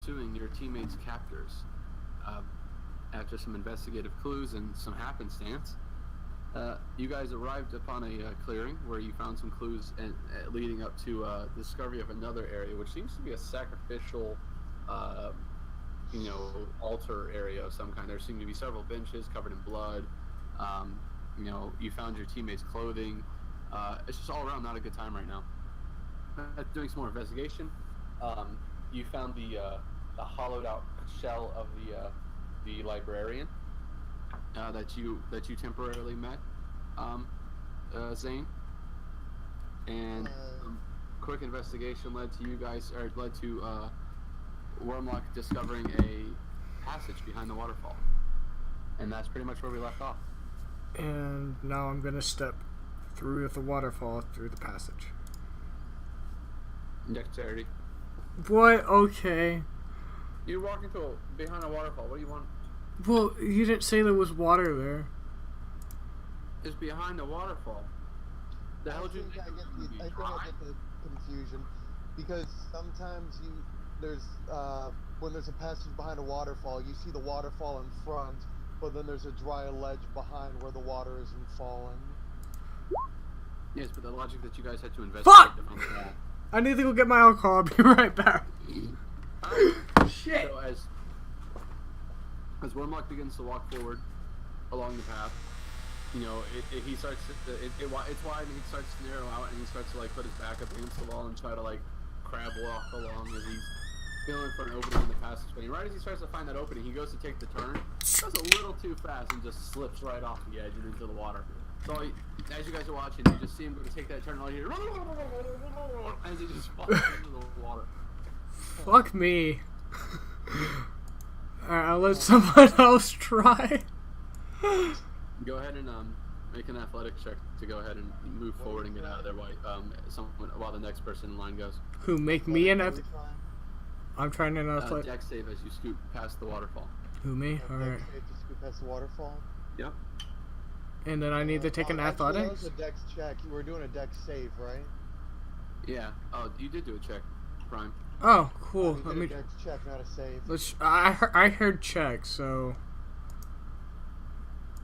pursuing your teammates' captors. After some investigative clues and some happenstance, you guys arrived upon a clearing where you found some clues leading up to discovery of another area, which seems to be a sacrificial, altar area of some kind. There seem to be several benches covered in blood. You found your teammates' clothing. It's just all around not a good time right now. Doing some more investigation, you found the hollowed out shell of the librarian that you temporarily met, Zane. And quick investigation led to Wormlock discovering a passage behind the waterfall, and that's pretty much where we left off. And now I'm gonna step through the waterfall through the passage. Dexterity. What? Okay. You're walking behind a waterfall. What do you want? Well, you didn't say there was water there. It's behind the waterfall. The hell did you think? I think I get the confusion because sometimes when there's a passage behind a waterfall, you see the waterfall in front, but then there's a dry ledge behind where the water isn't falling. Yes, but the logic that you guys had to investigate. Fuck! That. I need to go get my alcohol. I'll be right back. Shit. So as Wormlock begins to walk forward along the path, he starts it's wide and he starts to narrow out and he starts to put his back up against the wall and try to crab walk along as he's feeling for an opening in the passage. But right as he starts to find that opening, he goes to take the turn, goes a little too fast and just slips right off the edge and into the water. So as you guys are watching, you just see him go to take that turn and all you hear as he just falls into the water. Fuck me. Alright, I'll let someone else try. Go ahead and make an athletics check to go ahead and move forward and get out of there while the next person in line goes. Who, make me an athlete? I'm trying an athlete. Dex save as you scoot past the waterfall. Who, me? Alright. Dex save to scoot past the waterfall? Yep. And then I need to take an athletics? That was a dex check. You were doing a dex save, right? Yeah. Oh, you did do a check, Prime. Oh, cool. You did a dex check, not a save. I heard check, so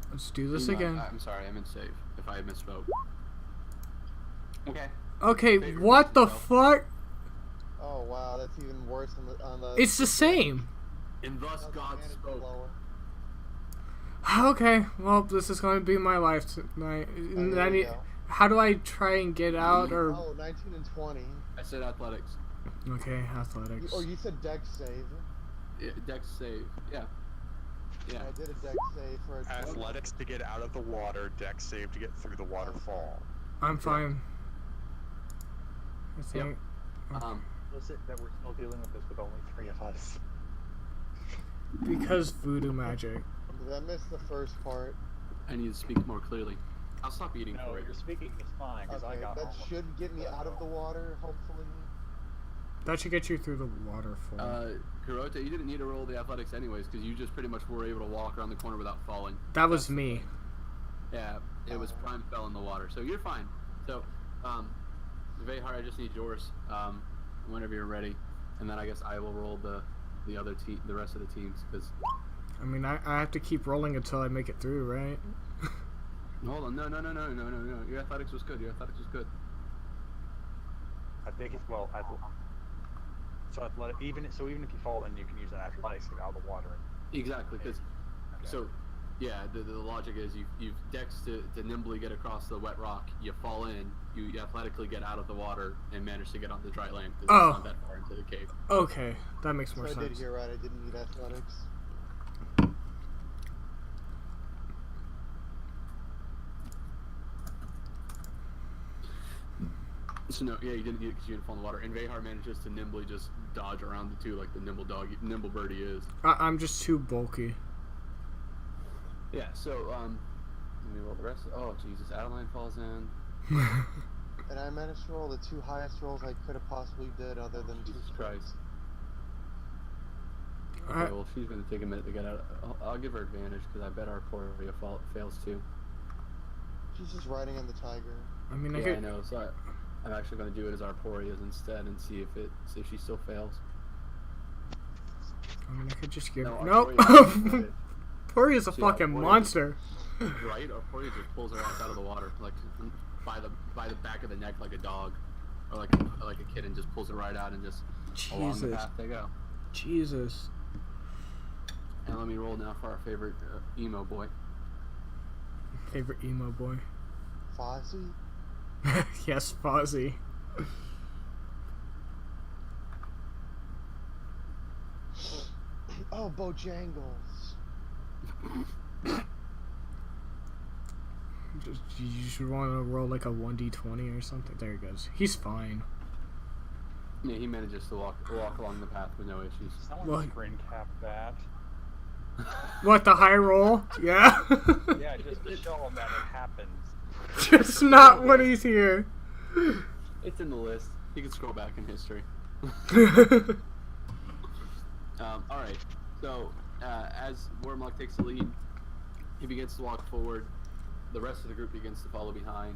let's do this again. I'm sorry, I meant save. If I misspoke. Okay. Okay, what the fuck? Oh wow, that's even worse on the. It's the same. And thus God spoke. Okay, well, this is going to be my life tonight. How do I try and get out? Or 19 and 20. I said athletics. Okay, athletics. You said dex save. Yeah, dex save. Yeah. Yeah. I did a dex save for a athletics to get out of the water, dex save to get through the waterfall. I'm fine. I think. Yep. Was it that we're still dealing with this with only 3 of us? Because voodoo magic. Did I miss the first part? I need to speak more clearly. I'll stop eating for it. Your speaking is fine, because I got that should get me out of the water, hopefully. That should get you through the waterfall. Kurota, you didn't need to roll the athletics anyways, because you just pretty much were able to walk around the corner without falling. That was me. Yeah, it was Prime fell in the water, so you're fine. So, Vehar, I just need yours, whenever you're ready, and then I guess I will roll the rest of the teams, because... I mean, I have to keep rolling until I make it through, right? Hold on, no. Your athletics was good. I think it's so athletic. Even if you fall, then you can use an athletics to get out of the water. Exactly, because the logic is you've dexed to nimbly get across the wet rock. You fall in, you athletically get out of the water and manage to get on the dry land because it's not that far into the cave. Okay, that makes more sense. I did hear right. I didn't need athletics. So no, yeah, you didn't get it because you didn't fall in the water. And Vehar manages to nimbly just dodge around the two like the nimble bird he is. I'm just too bulky. Yeah, so, let me roll the rest. Oh, Jesus, Adeline falls in. And I managed to roll the 2 highest rolls I could have possibly did other than Jesus Christ. Okay, well, she's going to take a minute to get out. I'll give her advantage because I bet our poor Rhea fails too. She's just riding on the tiger. I mean, I know, so I'm actually going to do it as Arporia's instead and see if she still fails. I mean, I could just give. No, Nope. Arporia- Pori is a So, yeah, fucking Arporia monster. right? Arporia just pulls her ass out of the water, like by the back of the neck, like a dog, or like a kitten, just pulls it right out and just along the Jesus. path they go. Jesus. And let me roll now for our favorite emo boy. Favorite emo boy. Fozzie? Yes, Fozzie. Oh, Bojangles. You should want to roll like a 1d20 or something. There he goes. He's fine. Yeah, he manages to walk along the path with no issues. Someone What? screen cap that. What, the high roll? Yeah. Yeah, just to show him that it happens. Just not when he's here. It's in the list. You can scroll back in history. All right. So as Wormlock takes the lead, he begins to walk forward. The rest of the group begins to follow behind.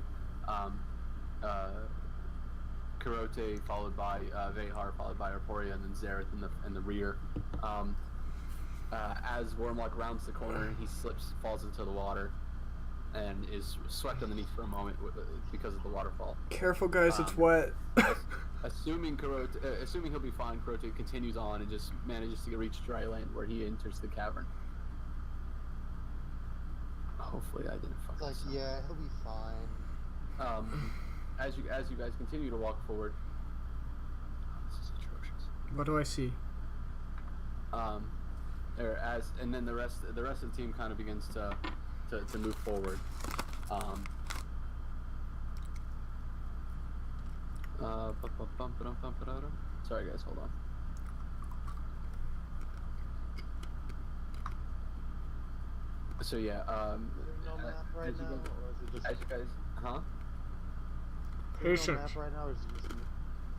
Kurote followed by Vehar, followed by Arporia, and then Xerath in the rear. As Wormlock rounds the corner, he slips, falls into the water, and is swept underneath for a moment because of the waterfall. Careful, guys, it's wet. Assuming he'll be fine, Kurote continues on and just manages to reach dry land where he enters the cavern. Hopefully I didn't fuck It's like, this up. yeah, he'll be fine. As you guys continue to walk forward, this is atrocious. What do I see? And then the rest of the team kind of begins to move forward. Sorry guys, hold on. So yeah, There's no map right now, or is it just... as you guys, huh? There's no Patient. map right now, or is it just...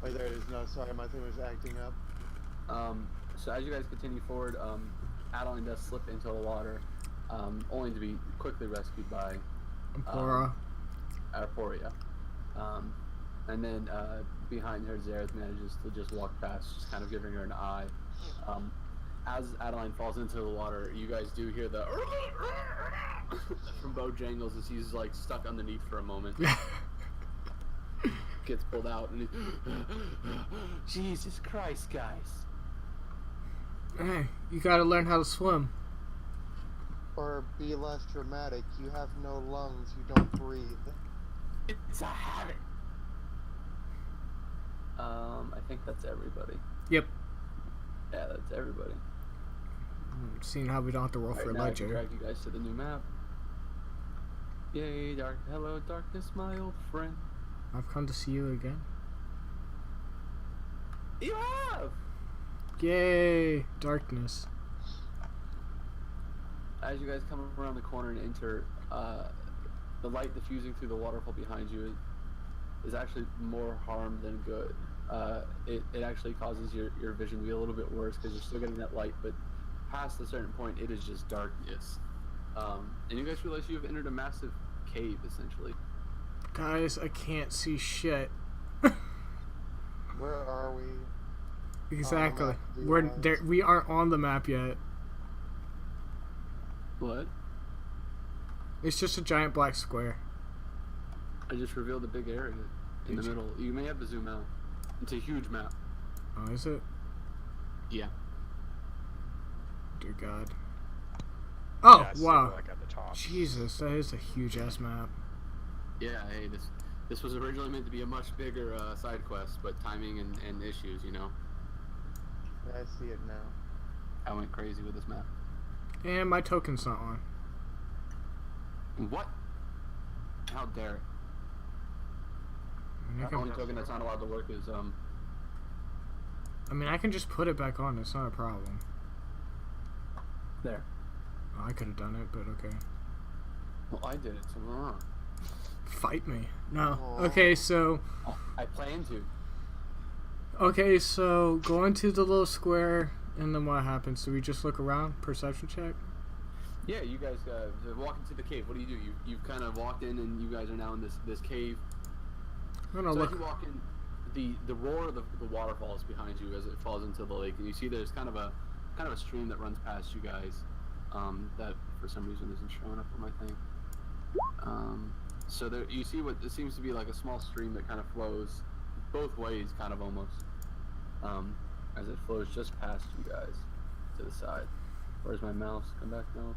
Wait, there it is. No, sorry, my thing was acting up. So as you guys continue forward, Adeline does slip into the water, only to be quickly rescued by Ampora. Arporia. And then behind her, Xerath manages to just walk past, just kind of giving her an eye. As Adeline falls into the water, you guys do hear the from Bojangles as he's like stuck underneath for a moment. Gets pulled out and he's Jesus Christ, guys. Hey, you gotta learn how to swim. Or be less dramatic. You have no lungs, you don't breathe. It's a habit. I think that's everybody. Yep. Yeah, that's everybody. Seeing how we don't have to roll Right, for now I can ledger. drag you guys to the new map. Yay, hello darkness, my old friend. I've come to see you again. You have! Yay, darkness. As you guys come around the corner and enter, the light diffusing through the waterfall behind you is actually more harm than good. It actually causes your vision to be a little bit worse because you're still getting that light, but past a certain point, it is just darkness. And you guys realize you have entered a massive cave, essentially. Guys, I can't see shit. Where are we? Exactly. map, do you We're guys? there. We aren't on the map yet. What? It's just a giant black square. I just revealed a big area in the middle. You may have to zoom out. It's a huge map. Oh, is it? Yeah. Dear God. Oh, Yeah, I see, wow. like, at the top. Jesus, that is a huge ass map. Yeah, hey, this was originally meant to be a much bigger side quest, but timing and issues, you know. Yeah, I see it now. I went crazy with this map. And my token's not on. What? How dare it? I mean, I The only can, token that's not allowed to work is I can just put it back on. It's not a problem. there. Oh, I could have done it, but okay. Well, I did it, so Fight me. No. Aw. Okay, so... I plan to. Okay, so go into the little square, and then what happens? Do we just look around? Perception check? Yeah, you guys walk into the cave. What do? You've kind of walked in, and you guys are now in this cave. I'm gonna So as look... you walk in, the roar of the waterfall is behind you as it falls into the lake, and you see there's kind of a kind of a stream that runs past you guys. That for some reason isn't showing up on my thing. So there, you see what it seems to be like a small stream that kind of flows both ways, kind of almost, as it flows just past you guys to the side. Where's my mouse? Come back, mouse.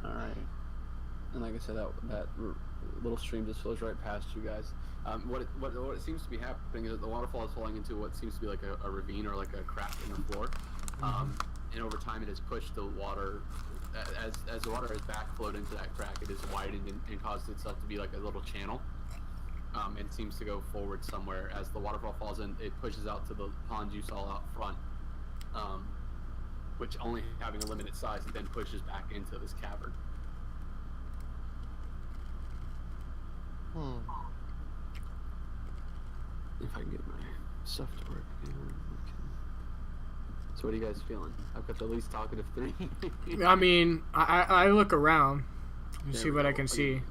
All right. And like I said, that little stream just flows right past you guys. What it seems to be happening is that the waterfall is falling into what seems to be like a ravine or like a crack in the floor. And over time, it has pushed the water. As the water has backflowed into that crack, it has widened and caused itself to be like a little channel. And it seems to go forward somewhere. As the waterfall falls in, it pushes out to the pond you saw out front, which only having a limited size, it then pushes back into this cavern. If I can get my stuff to work. So what are you guys feeling? I've got the least talkative three. I mean, I look around and There see we what I go. can see.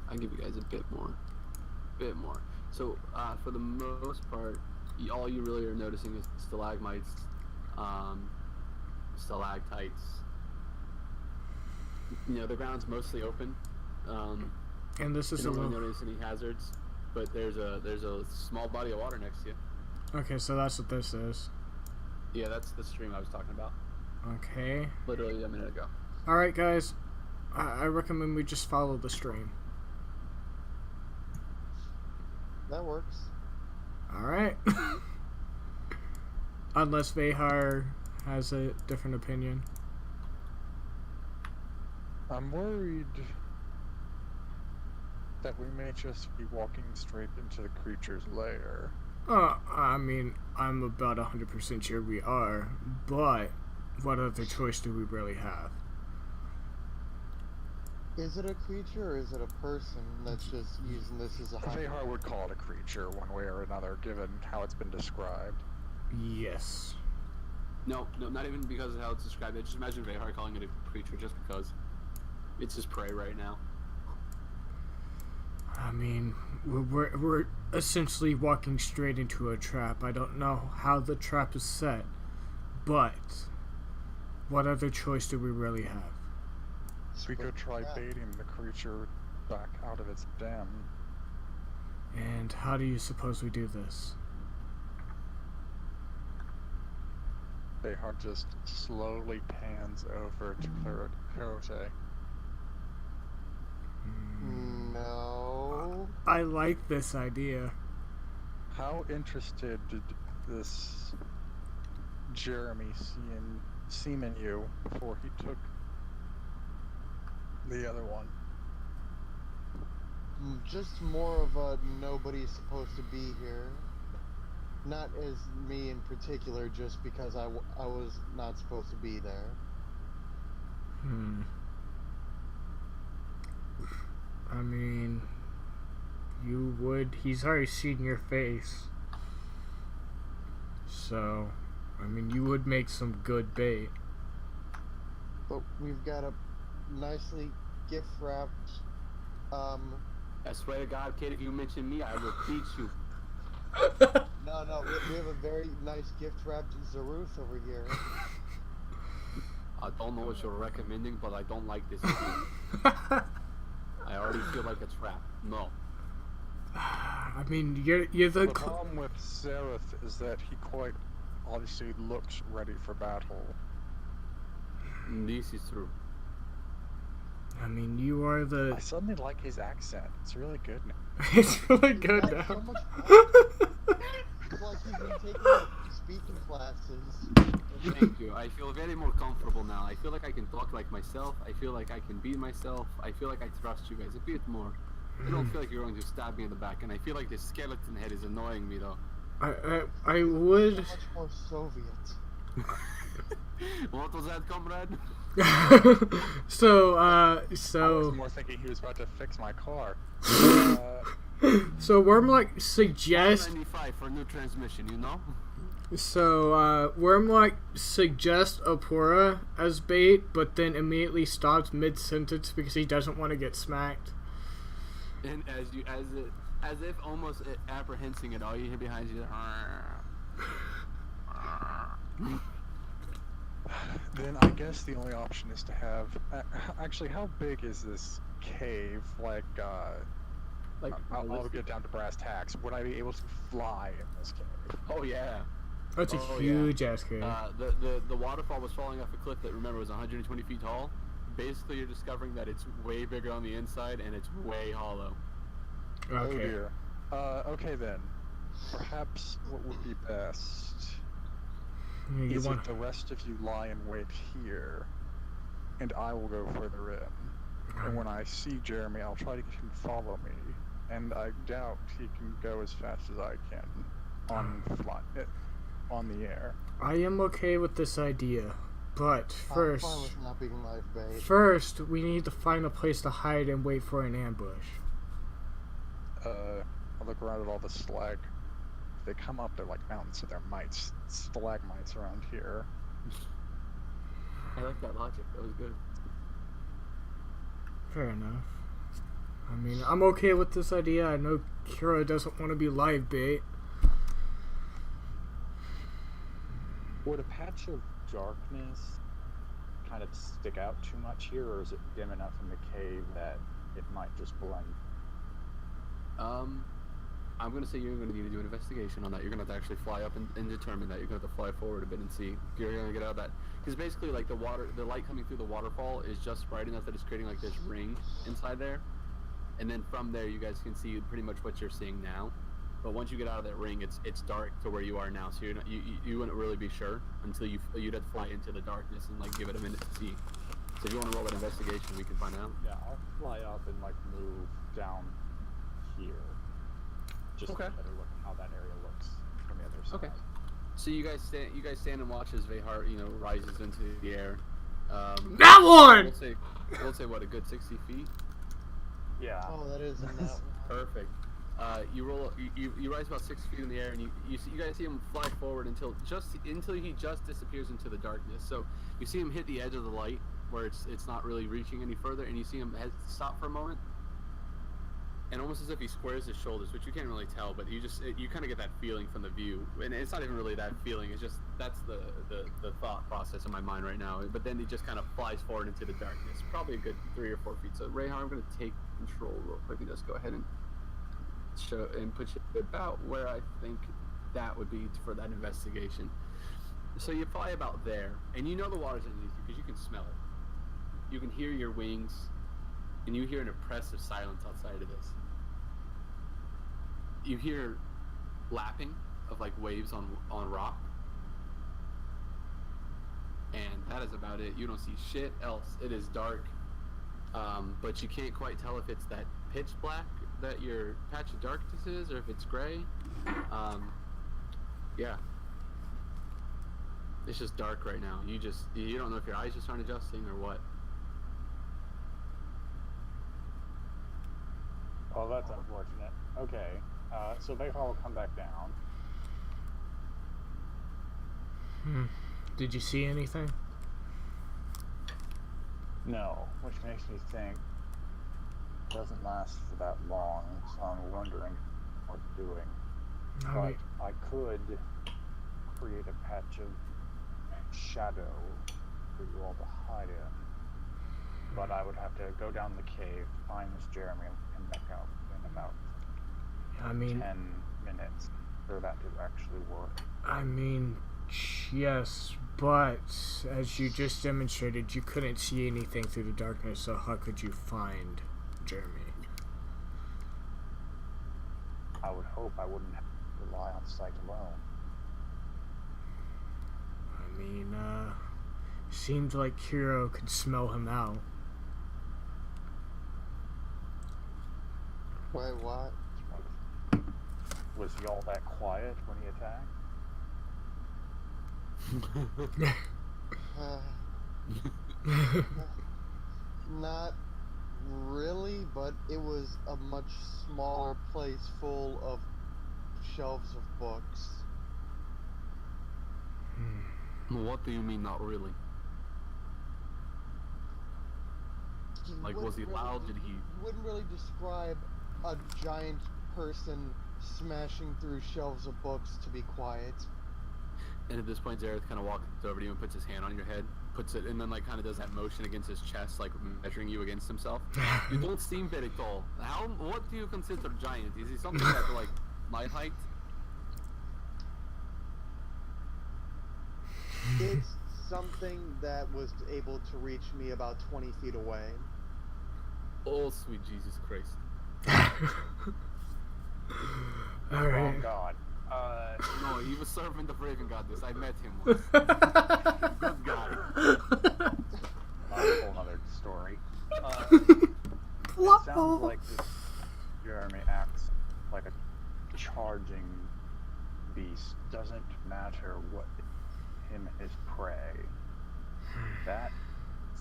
I'll give you guys a bit more. So for the most part, all you really are noticing is stalagmites, stalactites. You know, the ground's mostly open. And this You is a don't really little... notice any hazards, but there's a small body of water next to you. Okay, so that's what this is. Yeah, that's the stream I was talking about. Okay. Literally a minute ago. Alright, guys. I recommend we just follow the stream. That works. Alright. Unless Vehar has a different opinion. I'm worried that we may just be walking straight into the creature's lair. I mean, I'm about 100% sure we are, but what other choice do we really have? Is it a creature or is it a person that's just using this as a hiding? Vehar would call it a creature one way or another, given how it's been described. Yes. No, not even because of how it's described. I just imagine Vehar calling it a creature just because it's his prey right now. I mean, we're essentially walking straight into a trap. I don't know how the trap is set, but what other choice do we really have? We could try baiting the creature back out of its den. And how do you suppose we do this? Vehar just slowly pans over to Clarote. No. I like this idea. How interested did this Jeremy seem in you before he took the other one? Just more of a nobody's supposed to be here. Not as me in particular, just because I was not supposed to be there. I mean, you would... He's already seen your face. So, I mean, you would make some good bait. But we've got a nicely gift wrapped, I swear to God, kid, if you mention me, I will beat you. No, we have a very nice gift wrapped Zaruth over here. I don't know what you're recommending, but I don't like this. I already feel like a trap. No. I mean, you're the... The problem with Zareth is that he quite obviously looks ready for battle. This is true. I mean, you are the... I suddenly like his accent. It's really good now. It's really good That's so now. much fun. It's like he's been taking speaking classes. Thank you. I feel very more comfortable now. I feel like I can talk like myself. I feel like I can be myself. I feel like I trust you guys a bit more. I don't feel like you're going to stab me in the back, and I feel like this skeleton head is annoying me though. I would... So much more Soviet. Oh. What was that, comrade? so, I was more thinking he was about to fix my car. so Wormlock suggests... 95 for new transmission, you know? So, Wormlock suggests Apura as bait, but then immediately stops mid-sentence because he doesn't want to get smacked. And as if almost apprehending it, all you hear behind you. Then I guess the only option is to have. Actually, how big is this cave? Like, I'll get down to brass tacks. Would I be able to fly in this cave? Oh yeah. That's a Oh, huge ass cave. The waterfall was falling off a cliff that, remember, was 120 feet tall. Basically, you're discovering that it's way bigger on the inside and it's way hollow. Oh Okay. dear. Okay then. Perhaps what would be best You is want if the rest of you lie in wait here, and I will go further in. And when I see Jeremy, I'll try to get him to follow me. And I doubt he can go as fast as I can on the air. I am okay with this idea, but I'm first, fine with not being live bait. first we need to find a place to hide and wait for an ambush. I look around at all the slag. If they come up, they're like mountains, so they're stalagmites around here. I like that logic. That was good. Fair enough. I mean, I'm okay with this idea. I know Kira doesn't want to be live bait. Would a patch of darkness kind of stick out too much here, or is it dim enough in the cave that it might just blend? I'm gonna say you're gonna need to do an investigation on that. You're gonna have to actually fly up and determine that. You're gonna have to fly forward a bit and see. You're gonna get out of that because basically, like the light coming through the waterfall is just bright enough that it's creating like this ring inside there, and then from there you guys can see pretty much what you're seeing now. But once you get out of that ring, it's dark to where you are now, so you're not, you wouldn't really be sure until you'd have to fly into the darkness and like give it a minute to see. So if you want to roll that investigation, we can find out. Yeah, I'll fly up and like move down here. Just Okay. to better look at how that area looks from the other side. Okay. So you guys stand and watch as Vehar, rises into the air. That one! We'll say what, a good 60 feet. Yeah. Oh, that is in that one. Perfect. You rise about 6 feet in the air, and you guys see him fly forward until he just disappears into the darkness. So you see him hit the edge of the light where it's not really reaching any further, and you see him stop for a moment, and almost as if he squares his shoulders, which you can't really tell, but you kind of get that feeling from the view, and it's not even really that feeling. It's just that's the thought process in my mind right now. But then he just kind of flies forward into the darkness, probably a good 3 or 4 feet. So Rayhar, I'm going to take control real quick and just go ahead and show and put you about where I think that would be for that investigation. So you fly about there, and you know the water's underneath you because you can smell it. You can hear your wings, and you hear an oppressive silence outside of this. You hear lapping of like waves on rock, and that is about it. You don't see shit else. It is dark, but you can't quite tell if it's that pitch black that your patch of darkness is, or if it's gray. Yeah, it's just dark right now. You don't know if your eyes just aren't adjusting or what. Oh, that's unfortunate. Okay. So Vehar will come back down. Did you see anything? No, which makes me think it doesn't last for that long, so I'm wondering what doing. I But mean, I could create a patch of shadow for you all to hide in. But I would have to go down the cave, find this Jeremy, and come back out in about 10 minutes for that to actually work. I mean, yes, but as you just demonstrated, you couldn't see anything through the darkness, so how could you find Jeremy? I would hope I wouldn't have to rely on sight alone. I mean, seemed like Kiro could smell him out. Wait, what? Was he all that quiet when he attacked? Not really, but it was a much smaller place full of shelves of books. What do you mean, not really? Like, was he loud? Did he? You wouldn't really describe a giant person smashing through shelves of books to be quiet. And at this point, Zareth kind of walks over to you and puts his hand on your head, puts it, and then like kind of does that motion against his chest, like measuring you against himself. You don't seem very tall. What do you consider giant? Is he something that's like my height? It's something that was able to reach me about 20 feet away. Oh, sweet Jesus Christ. Oh Alright. God. No, he was servant of Raven Goddess. I met him once. Good guy. A whole other story. It sounds like this Jeremy acts like a charging beast. Doesn't matter what him his prey. That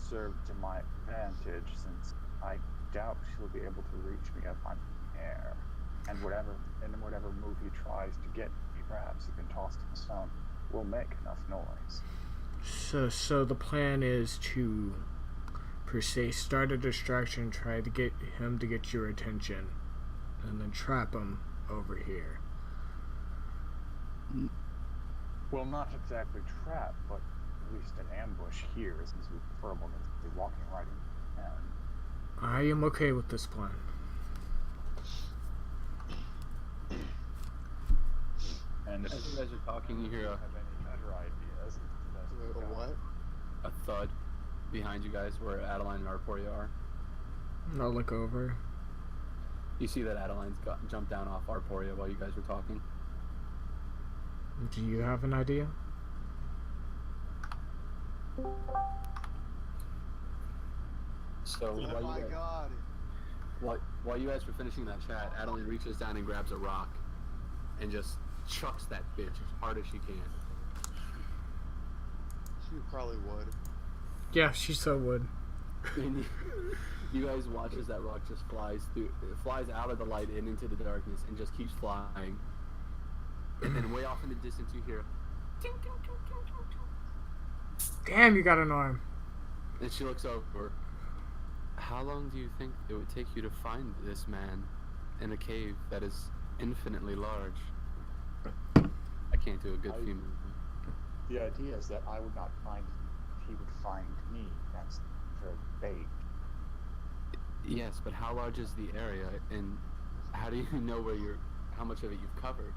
served to my advantage since I doubt he'll be able to reach me if I'm in the air. And whatever move he tries to get me, perhaps he can toss to the stone, will make enough noise. So the plan is to, per se, start a distraction, try to get him to get your attention, and then trap him over here. Well, not exactly trap, but at least an ambush here, since we preferable to be walking right in. I am okay with this plan. And As you guys are talking, you hear have any better ideas? What? a thud behind you guys where Adeline and Arporia are. I'll look over. You see that Adeline's jumped down off Arporia while you guys were talking. Do you have an idea? So Oh my god. while you guys were finishing that chat, Adeline reaches down and grabs a rock and just chucks that bitch as hard as she can. She probably would. Yeah, she so would. And you guys watch as that rock just flies out of the light and into the darkness and just keeps flying. And then way off in the distance you hear ting, ting, ting, ting, ting, ting. Damn, you got an arm. And she looks over. How long do you think it would take you to find this man in a cave that is infinitely large? I can't do a good female. The idea is that I would not find him if he would find me. That's the bait. Yes, but how large is the area, and how do you know how much of it you've covered?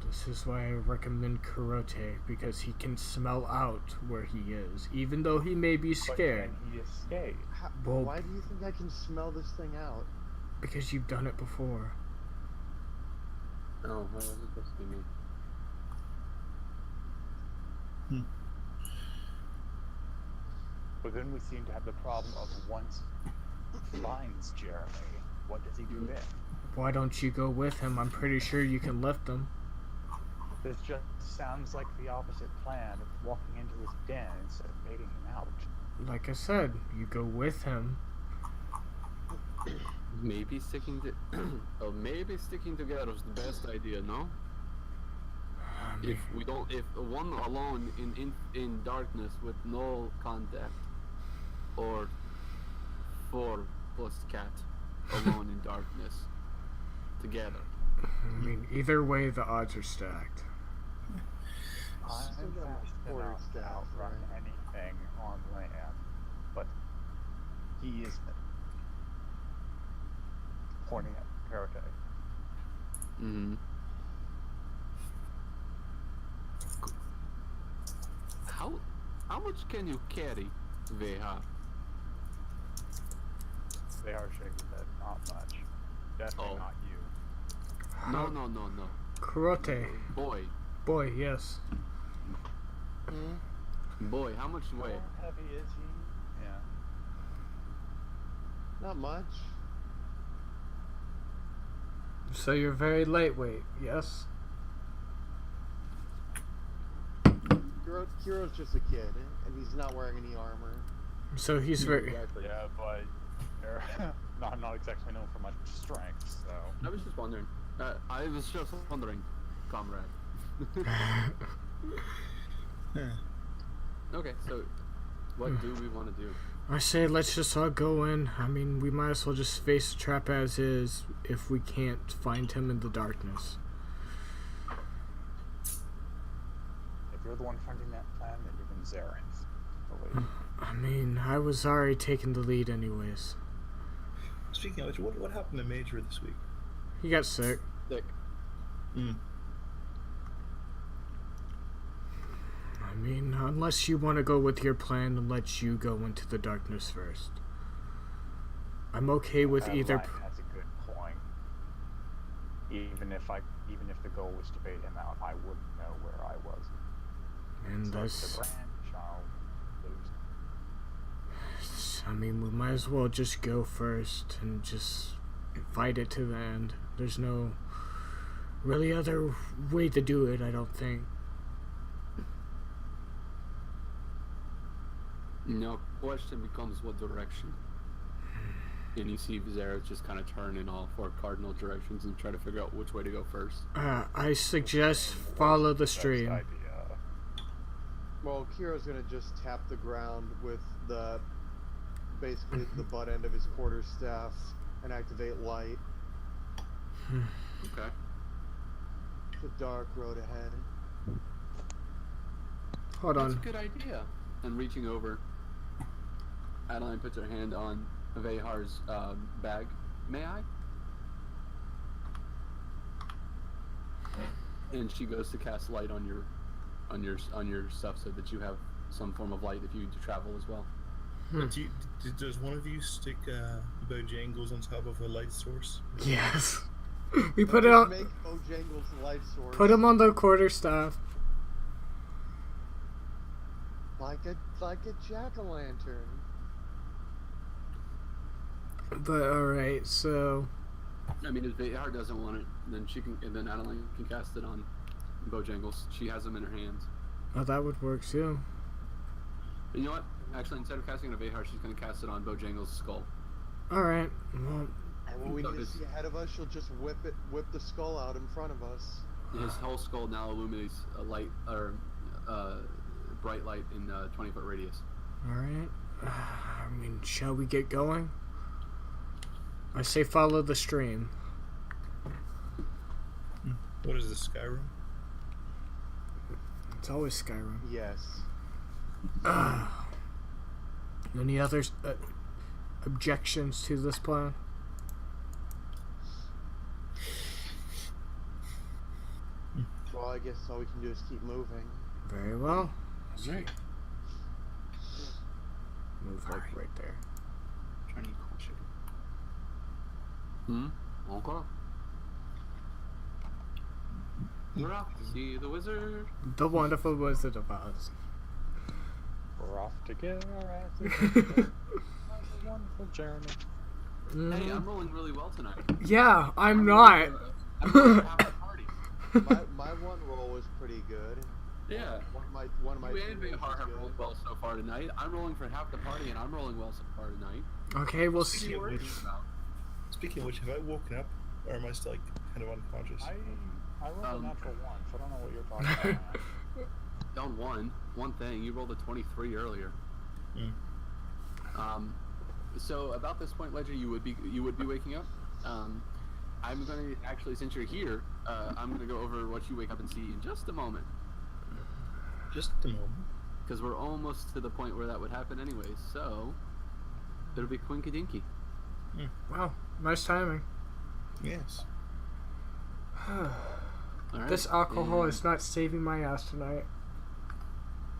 This is why I recommend Kurote, because he can smell out where he is, even though he may be scared. But can he escape? Well, Why do you think I can smell this thing out? because you've done it before. Oh, what was it supposed to be me? But then we seem to have the problem of once he finds Jeremy, what does he do then? Why don't you go with him? I'm pretty sure you can lift him. This just sounds like the opposite plan of walking into his den instead of baiting him out. Like I said, you go with him. Maybe sticking together is the best idea, no? If one alone in darkness with no contact, or 4 plus cat alone in darkness together. I mean, either way, the odds are stacked. I'm Still got fast a forward enough to staff, outrun right? anything on land, but he is pointing at Karate. Mm-hmm. How much can you carry, Veha? They are shaking that not much. Definitely Oh. not you. No. Kurote. Boy, yes. boy, how much weight? How heavy is he? Yeah. Not much. So you're very lightweight, yes? Kiro's just a kid, and he's not wearing any armor. So he's very... Exactly. Yeah, but they're not exactly known for much strength, so. I was just wondering. Comrade. Okay, so what do we want to do? I say let's just all go in. I mean, we might as well just face the trap as is if we can't find him in the darkness. If you're the one finding that plan, then you've been Zaren's. Believe. I mean, I was already taking the lead anyways. Speaking of which, what happened to Major this week? He got sick. Dick. I mean, unless you want to go with your plan and let you go into the darkness first. I'm okay with either. Ryan has a good point. Even if the goal was to bait him out, I wouldn't know where I was. And So that's. the branch, I'll lose. I mean, we might as well just go first and just fight it to the end. There's no really other way to do it, I don't think. No, question becomes what direction. And you see Vizera just kind of turn in all 4 cardinal directions and try to figure out which way to go first. I suggest follow the stream. Best idea. Well, Kiro's gonna just tap the ground with basically the butt end of his quarterstaff and activate light. Okay. The dark road ahead. Hold That's on. a good idea. And reaching over, Adeline puts her hand on Vehar's bag. May I? And she goes to cast light on your stuff so that you have some form of light if you travel as well. Does one of you stick Bojangles on top of a light source? Yes. We put it on. Make Bojangles light source. Put him on the quarterstaff. like a jack-o'-lantern. But alright, so I mean, if Vehar doesn't want it, then then Adeline can cast it on Bojangles. She has them in her hands. oh, that would work too. And you know what? Actually, instead of casting it on Vehar, she's going to cast it on Bojangles' skull. Alright, well, And when we need to see ahead of us, she'll just whip the skull out in front of us. His whole skull now illuminates a light or bright light in 20-foot radius. alright. I mean, shall we get going? I say follow the stream. What is this, Skyrim? It's always Skyrim. Yes. Any other objections to this plan? Well, I guess all we can do is keep moving. Very well. Right. Move like right there. Trying to eat cold chicken. Okay. We're off to see the wizard. The Wonderful Wizard of Oz. We're off together as a wonderful journey. Hey, I'm rolling really well tonight. Yeah, I'm not. I'm rolling half the party. My one roll was pretty good. Yeah. One of my You two and rolls Vehar was have good. rolled well so far tonight. I'm rolling for half the party, and I'm rolling well so far tonight. Okay, we'll What are see. you worried about? Speaking of which, have I woken up, or am I still like kind of unconscious? I rolled a natural one, so I don't know what you're talking about. On one thing. You rolled a 23 earlier. So about this point, Ledger, you would be waking up. I'm going to actually, since you're here, I'm going to go over what you wake up and see in just a moment, Just a moment. because we're almost to the point where that would happen anyways. So it'll be quinkadinky. Wow, nice timing. Yes. All right. This alcohol and- is not saving my ass tonight.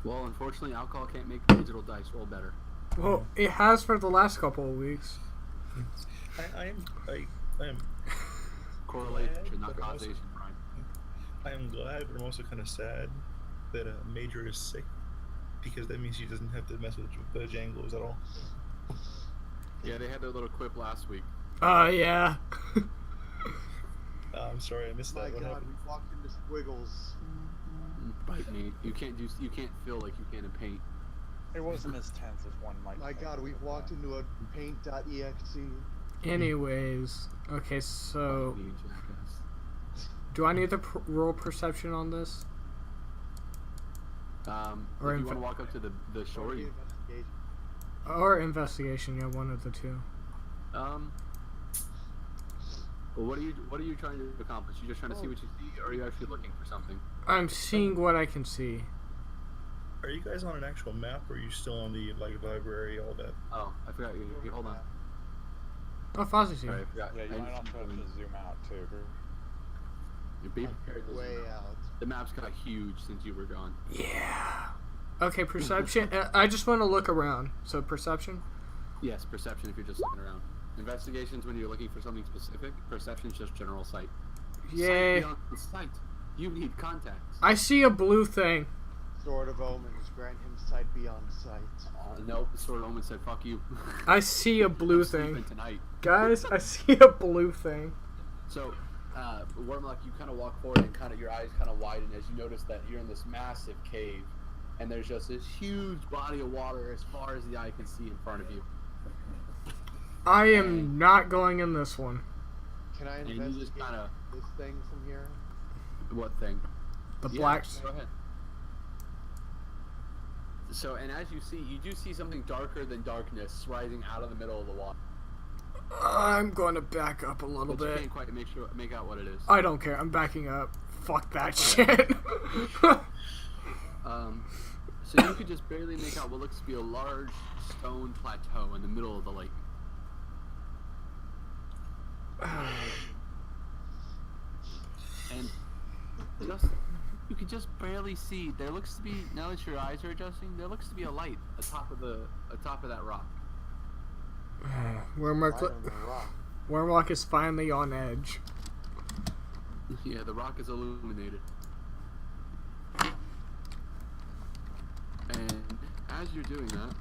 Well, unfortunately, alcohol can't make digital dice roll better. Well, it has for the last couple of weeks. I am Correlation, Glad, not but also- causation, Brian. I am glad, but I'm also kind of sad that Major is sick, because that means she doesn't have to mess with Bojangles at all. Yeah, they had their little quip last week. Oh, yeah. I'm sorry, I missed My that. What God, happened? we walked into Squiggles. Bite me. You can't feel like you can in paint. It wasn't as tense as one might My think, God, we but, walked into a paint.exe. Anyways, okay, so You jackass. do I need to roll perception on this? Or if you want to walk up to the shore, you, Investigation. Or investigation, yeah, one of the two. well, what are you trying to accomplish? You just trying to see what you see, or are you actually looking for something? I'm seeing what I can see. Are you guys on an actual map, or are you still on the like library, all that? Oh, I forgot you. Hold on. Oh, Fozzie's Sorry, I here. forgot. Yeah, you I might just- also have to zoom out too. You're being prepared to Way zoom out. out. The map's got huge since you were gone. Yeah. Okay, perception. I just want to look around. So perception. Yes, perception if you're just looking around. Investigations when you're looking for something specific. Perception's just general sight. Yay. Sight beyond sight. You need contacts. I see a blue thing. Sword of Omens grant him sight beyond sight. Nope, the Sword of Omen said, "Fuck you." I see a blue I'm sleeping thing. tonight. Guys, I see a blue thing. So, Wormlock, you kind of walk forward and kind of your eyes kind of widen as you notice that you're in this massive cave, and there's just this huge body of water as far as the eye can see in front of you. I am not going in this one. Can I And you investigate just kind of this thing from here? what thing? The Yeah, black. Go ahead. So, and as you see, you do see something darker than darkness rising out of the middle of the water. I'm going to back up a little But you bit. can't quite make out what it is. I don't care. I'm backing up. Fuck that shit. So you could just barely make out what looks to be a large stone plateau in the middle of the lake. And just you can just barely see. There looks to be, now that your eyes are adjusting, there looks to be a light atop of that rock. Light on the rock. Wormlock is finally on edge. Yeah, the rock is illuminated. And as you're doing that,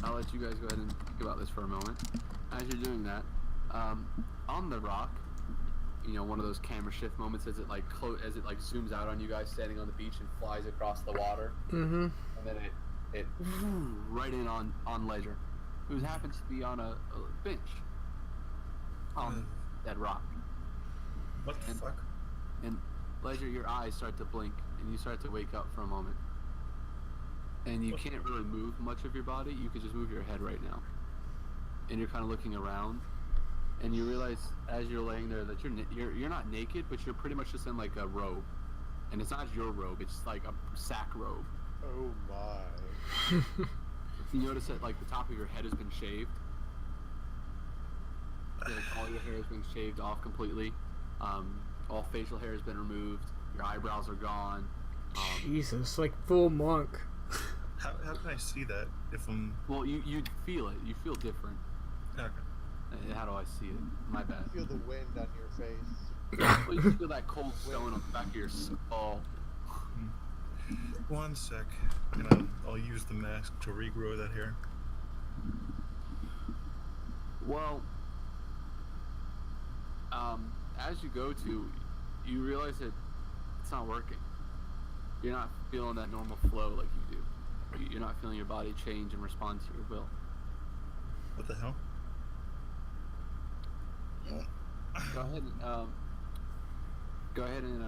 I'll let you guys go ahead and think about this for a moment. As you're doing that, on the rock, you know, one of those camera shift moments as it like zooms out on you guys standing on the beach and flies across the water, Mm-hmm. and then it right in on Ledger, who happens to be on a bench on that rock. What the And- fuck? And Ledger, your eyes start to blink, and you start to wake up for a moment. And you can't really move much of your body. You could just move your head right now. And you're kind of looking around, and you realize as you're laying there that you're not naked, but you're pretty much just in like a robe. And it's not your robe; it's like a sack robe. Oh my. You notice that like the top of your head has been shaved. Like, all your hair has been shaved off completely. All facial hair has been removed. Your eyebrows are gone. Jesus, like full monk. How can I see that if I'm? Well, you feel it. You feel different. Okay. How do I see it? My bad. Feel the wind on your face. Well, you feel that cold stone on the back of your skull. One sec, and I'll use the mask to regrow that hair. Well, as you go to, you realize that it's not working. You're not feeling that normal flow like you do. You're not feeling your body change and respond to your will. What the hell? Go ahead and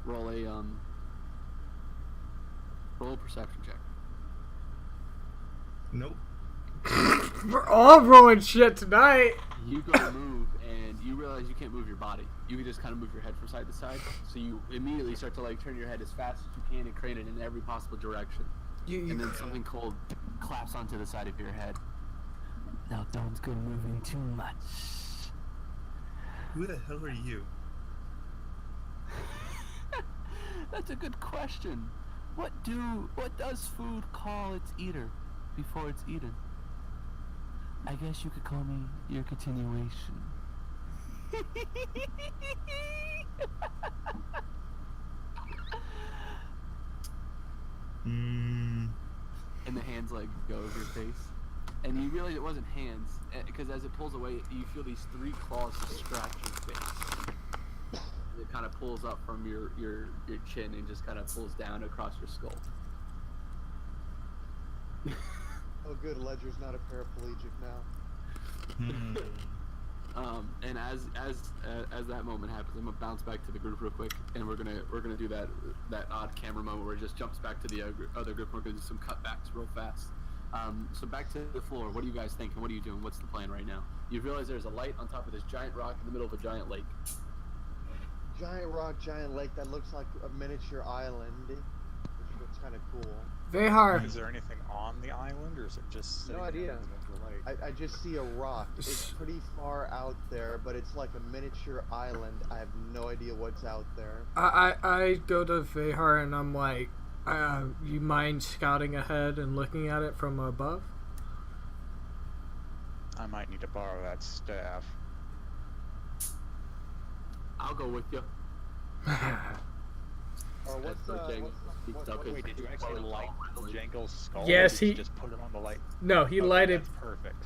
roll a perception check. Nope. We're all rolling shit tonight. You go to move, and you realize you can't move your body. You can just kind of move your head from side to side. So you immediately start to like turn your head as fast as you can and crane it in every possible direction. And then something cold claps onto the side of your head. Now don't go moving too much. Who the hell are you? That's a good question. What does food call its eater before it's eaten? I guess you could call me your continuation. And the hands like go over your face, and you realize it wasn't hands because as it pulls away, you feel these 3 claws scratch your face. It kind of pulls up from your chin and just kind of pulls down across your skull. Oh good, Ledger's not a paraplegic now. And as that moment happens, I'm gonna bounce back to the group real quick, and we're gonna do that odd camera moment where it just jumps back to the other group. We're gonna do some cutbacks real fast. So back to the floor. What do you guys think, and what are you doing? What's the plan right now? You realize there's a light on top of this giant rock in the middle of a giant lake. Giant rock, giant lake that looks like a miniature island, which looks kind of cool. Vehar. Is there anything on the island, or is it just sitting No idea. in the lake? I just see a rock. It's pretty far out there, but it's like a miniature island. I have no idea what's out there. I go to Vehar and I'm like, you mind scouting ahead and looking at it from above? I might need to borrow that staff. I'll go with you. Or what's Wait, did you actually light Bojangles' skull? Yes, or did you he- just put it on the light. No, he Okay, lighted. That's perfect.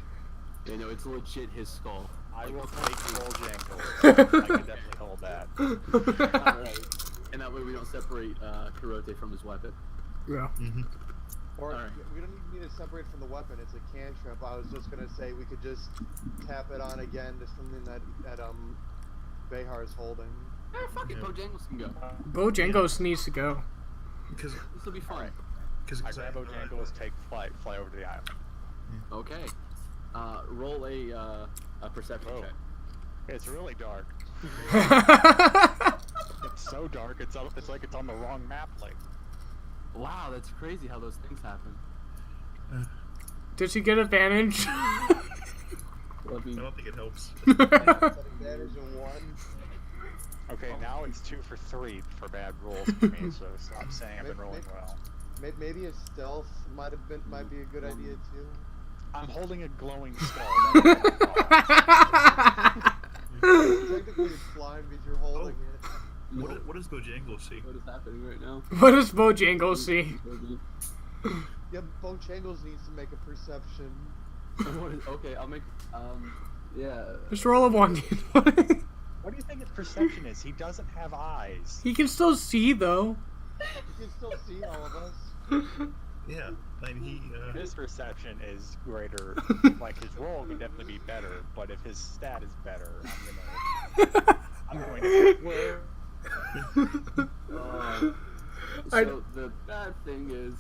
You know, it's legit his skull. I will take Bojangles. I can definitely hold that. Alright. And that way we don't separate Kurote from his weapon. Yeah. Mm-hmm. Or Alright. we don't even need to separate from the weapon. It's a cantrip. I was just gonna say we could just tap it on again to something that Behar is holding. Fuck it, Yeah. Bojangles can go. Bojangles needs to go. Because This will be fun. because I grab Bojangles, take fly over to the island. Okay. Roll a perception Whoa. check. It's really dark. It's so dark. It's like it's on the wrong map. Like, Wow, that's crazy how those things happen. Did she get advantage? Let me. I don't think it helps. Advantage in one. okay, now it's 2 for 3 for bad rolls for me. So stop saying I've been rolling well. Maybe a stealth might be a good idea too. I'm holding a glowing skull. Technically, it's blind because you're holding it. What does Bojangles see? What is happening right now? What does Bojangles see? Yeah, Bojangles needs to make a perception. Okay, I'll make. Yeah. Just roll a 1. What do you think his perception is? He doesn't have eyes. He can still see though. You can still see all of us. Yeah, I mean His perception is greater. Like his roll can definitely be better, but if his stat is better, I'm going to. So the bad thing is,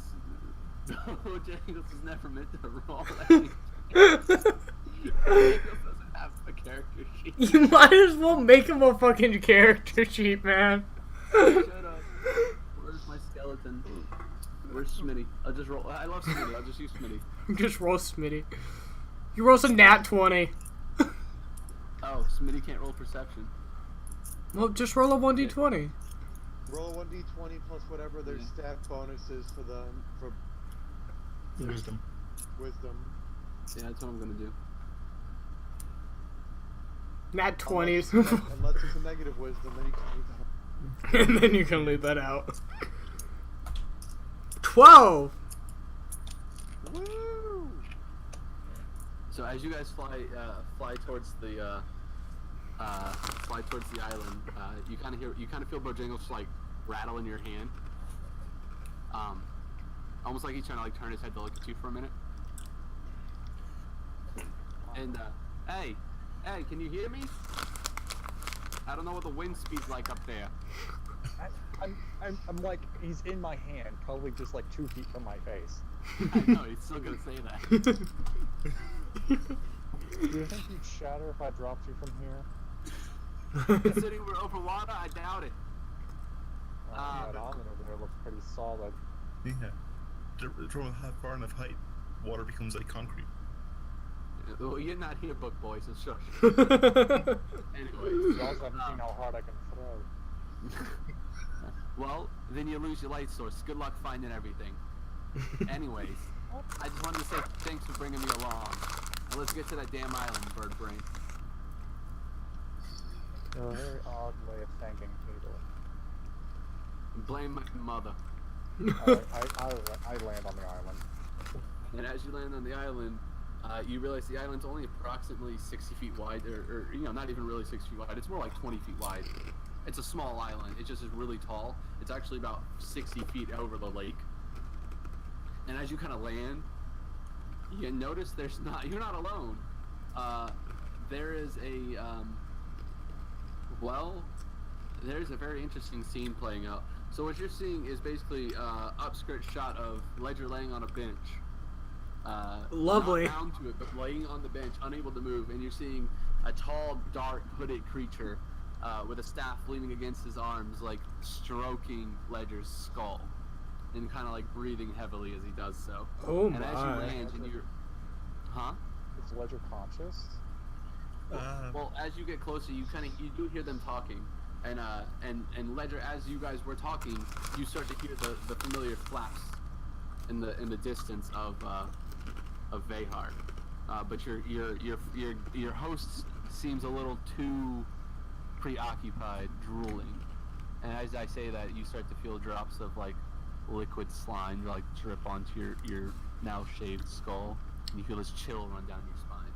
Bojangles is never meant to roll anything. Bojangles doesn't have a character sheet. You might as well make him a fucking character sheet, man. Shut up. Where's my skeleton? Where's Smitty? I'll just roll. I love Smitty. I'll just use Smitty. Just roll Smitty. You roll a nat 20. Oh, Smitty can't roll perception. Well, just roll a 1d20. Roll 1d20 plus whatever their stat bonuses for wisdom. wisdom. Yeah, that's what I'm gonna do. Nat 20s. Unless it's a negative wisdom, then you can leave that. And then you can leave that out. 12! Woo! So as you guys fly towards the island, you kind of feel Bojangles like rattle in your hand. Almost like he's trying to like turn his head to look at you for a minute. And hey, can you hear me? I don't know what the wind speed's like up there. I'm like, he's in my hand, probably just like 2 feet from my face. I know he's still gonna say that. Do you think you'd shatter if I dropped you from here? Considering we're over water, I doubt it. That island over there looks pretty solid. Yeah. From a far enough height, water becomes like concrete. Well, you're not here, book boy, so shush. You Anyways, also haven't seen how hard I can throw. well, then you lose your light source. Good luck finding everything. Anyways, I just wanted to say thanks for bringing me along. Now let's get to that damn island, bird brain. A very odd way of thanking people. Blame my mother. I land on the island. And as you land on the island, you realize the island's only approximately 60 feet wide, or you know, not even really 60 feet wide. It's more like 20 feet wide. It's a small island. It just is really tall. It's actually about 60 feet over the lake. And as you kind of land, you notice you're not alone. there is there's a very interesting scene playing out. So what you're seeing is basically upskirt shot of Ledger laying on a bench. Lovely. Not bound to it, but laying on the bench, unable to move, and you're seeing a tall, dark, hooded creature with a staff leaning against his arms, like stroking Ledger's skull, and kind of like breathing heavily as he does so. Oh and as you my. land, and you're, huh? Is Ledger conscious? Well, as you get closer, you do hear them talking, and Ledger, as you guys were talking, you start to hear the familiar flaps in the distance of Vehar, but your host seems a little too preoccupied, drooling, and as I say that, you start to feel drops of like liquid slime like drip onto your now shaved skull, and you feel this chill run down your spine.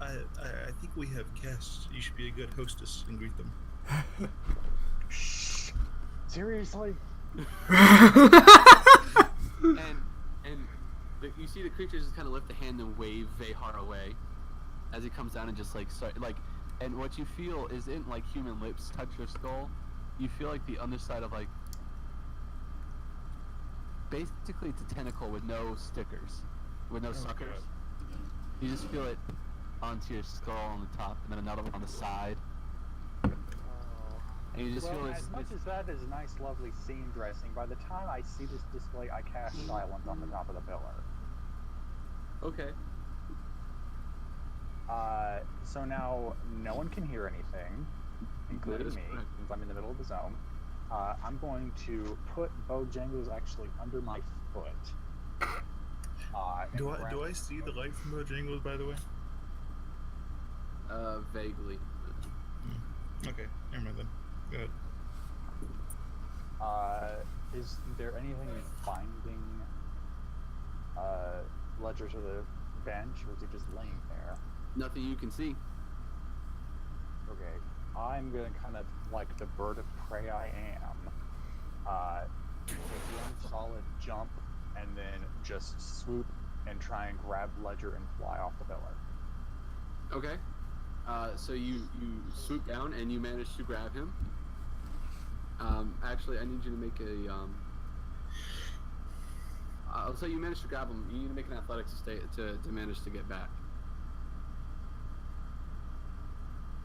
I think we have guests. You should be a good hostess and greet them. Seriously? And you see the creature just kind of lift a hand and wave Vehar away as he comes down and just like start like, and what you feel isn't like human lips touch your skull. You feel like the underside of like, basically it's a tentacle with no stickers, with no suckers. You just feel it onto your skull on the top, and then another one on the side. And you just feel as much as that is nice, lovely scene dressing, by the time I see this display, I cast silence on the top of the pillar. Okay. So now no one can hear anything, including me, correct. since I'm in the middle of the zone. I'm going to put Bojangles actually under my foot. Do I see the light from Bojangles, by the way? Vaguely. Okay, never mind then. Go ahead. Is there anything binding Ledger to the bench, or is he just laying there? Nothing you can see. Okay, I'm gonna kind of, like the bird of prey I am, take one solid jump and then just swoop and try and grab Ledger and fly off the pillar. Okay. So you swoop down and you manage to grab him. Actually, I need you to make a I'll say you managed to grab him. You need to make an athletics to manage to get back.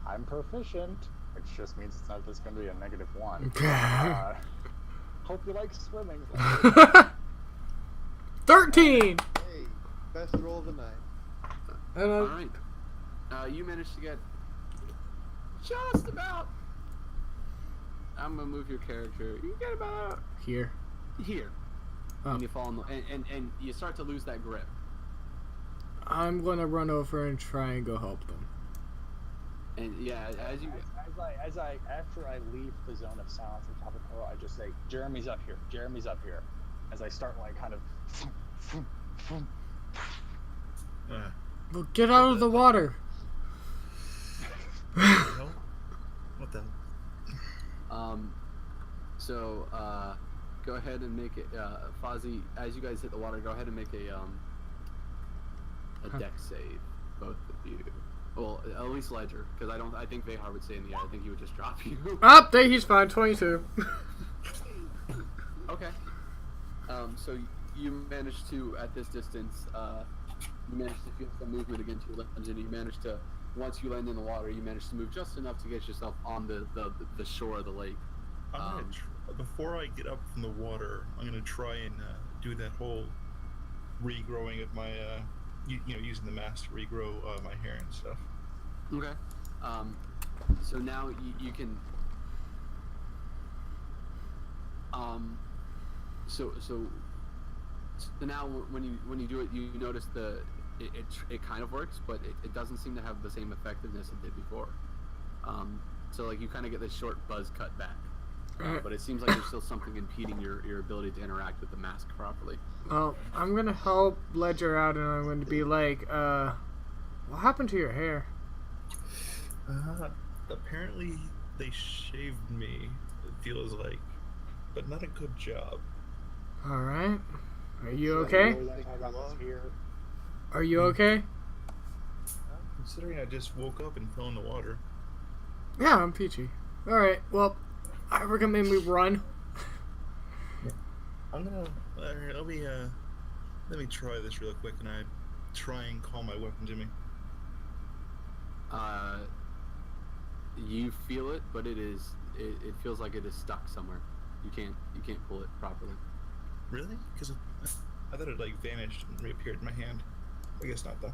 I'm proficient, which just means it's not just going to be a -1. Hope you like swimming. 13! Hey, best roll of the night. All right. You managed to get just about. I'm gonna move your character. You get about Here. here, Oh. and you fall in the, and you start to lose that grip. I'm gonna run over and try and go help them. And yeah, After I leave the zone of silence on top of the pillar, I just say, "Jeremy's up here. Jeremy's up here," as I start like kind of. Well, get out of the water. What the hell? So go ahead and make it, Fozzie. As you guys hit the water, go ahead and make a dex save, both of you. Well, at least Ledger, because I think Vehar would stay in the air. I think he would just drop you. Up there, he's fine. 22. Okay. So you managed to, at this distance, you managed to feel some movement against your left, and you managed to, once you land in the water, you managed to move just enough to get yourself on the shore of the lake. Before I get up from the water, I'm gonna try and do that whole regrowing of my, using the mask to regrow my hair and stuff. Okay. So now you can. So now when you do it, you notice it kind of works, but it doesn't seem to have the same effectiveness it did before. So like you kind of get this short buzz cut back, but it seems like there's still something impeding your ability to interact with the mask properly. Well, I'm gonna help Ledger out, and I'm going to be like, what happened to your hair? Apparently they shaved me, it feels like, but not a good job. Alright. Are you okay? Are you okay? considering I just woke up and fell in the water. Yeah, I'm peachy. Alright, well, I recommend we run. I'm gonna. Let me try this real quick, and I try and call my weapon to me. You feel it, but it feels like it is stuck somewhere. You can't pull it properly. Really? Because I thought it like vanished and reappeared in my hand. I guess not though.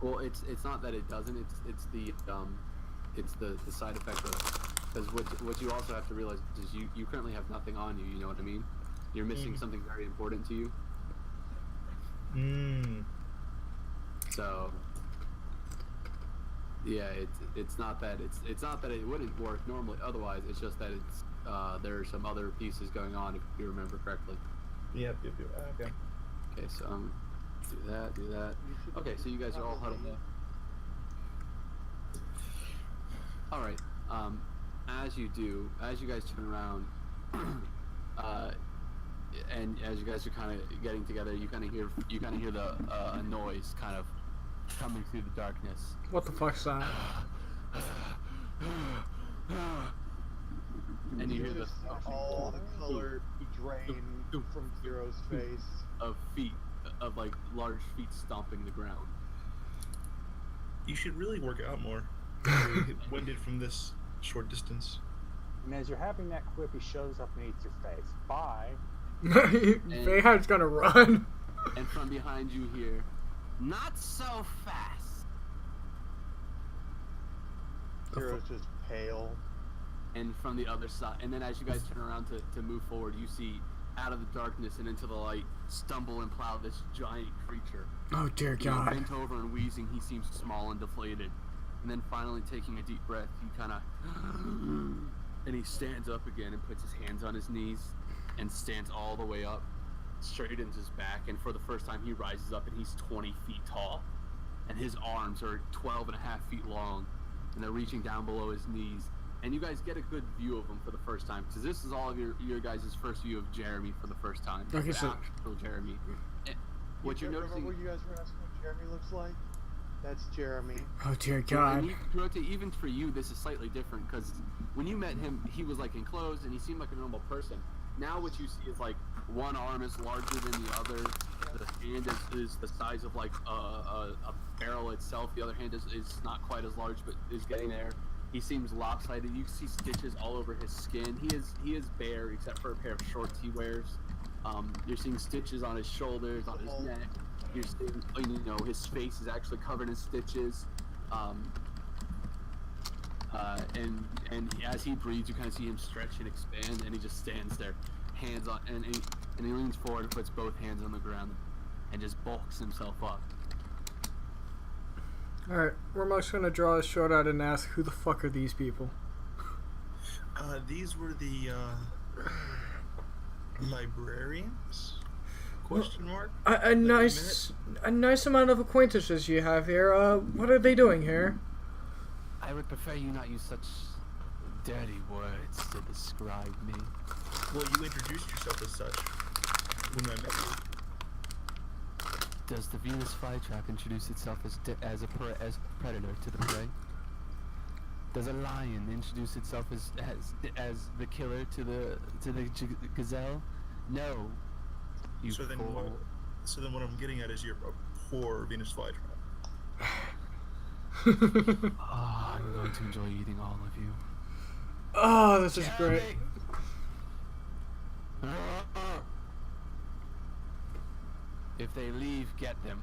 Well, it's not that it doesn't. It's the side effect of, because what you also have to realize is you currently have nothing on you. You know what I mean? You're missing something very important to you. So yeah, it's not that it wouldn't work normally otherwise. It's just that it's there are some other pieces going on, if you remember correctly. Yep. Okay. Okay, so do that. Okay, so you guys are all huddled up. All right. As you guys turn around, and as you guys are kind of getting together, you kind of hear the a noise kind of coming through the darkness. What the fuck's that? And you hear the all the color drain from Zero's face. of feet, of like large feet stomping the ground. You should really work out more. Winded from this short distance. And as you're having that quip, he shows up and eats your face. Bye. Bayhard's gonna run. And from behind you hear, "Not so fast." Zero's just pale. And from the other side, and then as you guys turn around to move forward, you see out of the darkness and into the light stumble and plow this giant creature. Oh dear You know, God. bent over and wheezing, he seems small and deflated. And then finally taking a deep breath, he kind of and he stands up again and puts his hands on his knees and stands all the way up, straightens his back, and for the first time he rises up and he's 20 feet tall. And his arms are 12 and a half feet long, and they're reaching down below his knees. And you guys get a good view of him for the first time, because this is all of your guys' first view of Jeremy for the first time. Okay, so Actual Jeremy. What you're noticing... Remember what you guys were asking what Jeremy looks like? That's Jeremy. oh dear Well, God. and even for you, this is slightly different, because when you met him, he was like enclosed and he seemed like a normal person. Now what you see is like one arm is larger than the other. The hand is the size of like a barrel itself. The other hand is not quite as large, but is getting there. He seems lopsided. You see stitches all over his skin. He is bare except for a pair of shorts he wears. You're seeing stitches on his shoulders, on his neck. You're seeing, his face is actually covered in stitches. And as he breathes, you kind of see him stretch and expand, and he just stands there, hands on, and he leans forward and puts both hands on the ground, and just bulks himself up. Alright, we're most gonna draw a short out and ask, who the fuck are these people? These were the librarians? Question mark? A nice amount of acquaintances you have here. What are they doing here? I would prefer you not use such dirty words to describe me. Well, you introduced yourself as such when I met you. Does the Venus flytrap introduce itself as a predator to the prey? Does a lion introduce itself as the killer to the gazelle? No. You So then what I'm getting at is you're a poor Venus flytrap. I'm going to enjoy eating all of you. Oh, this is great. If they leave, get them.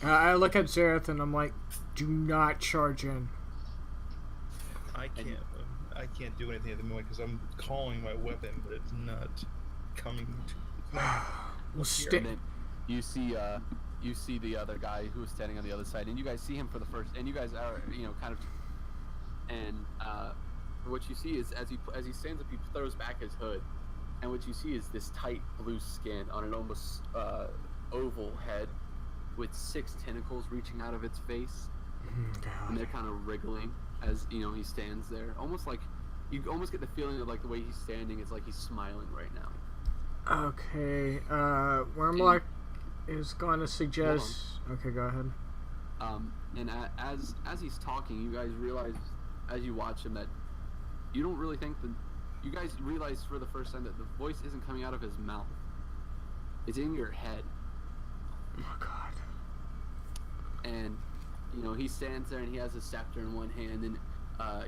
I look at Zareth and I'm like, do not charge in. I can't do anything at the moment because I'm calling my weapon, but it's not coming to. We'll And then you see the other guy who is standing on the other side, and you guys see him for the first, and you guys are kind of, and what you see is as he stands up, he throws back his hood, and what you see is this tight blue skin on an almost oval head with 6 tentacles reaching out of its face, and they're kind of wriggling as he stands there, almost like you almost get the feeling of like the way he's standing is like he's smiling right now. Okay, where am I? is gonna suggest. Okay, go ahead. And as he's talking, you guys realize, as you watch him, that you don't really think that. You guys realize for the first time that the voice isn't coming out of his mouth. It's in your head. Oh God. And he stands there and he has a scepter in one hand, and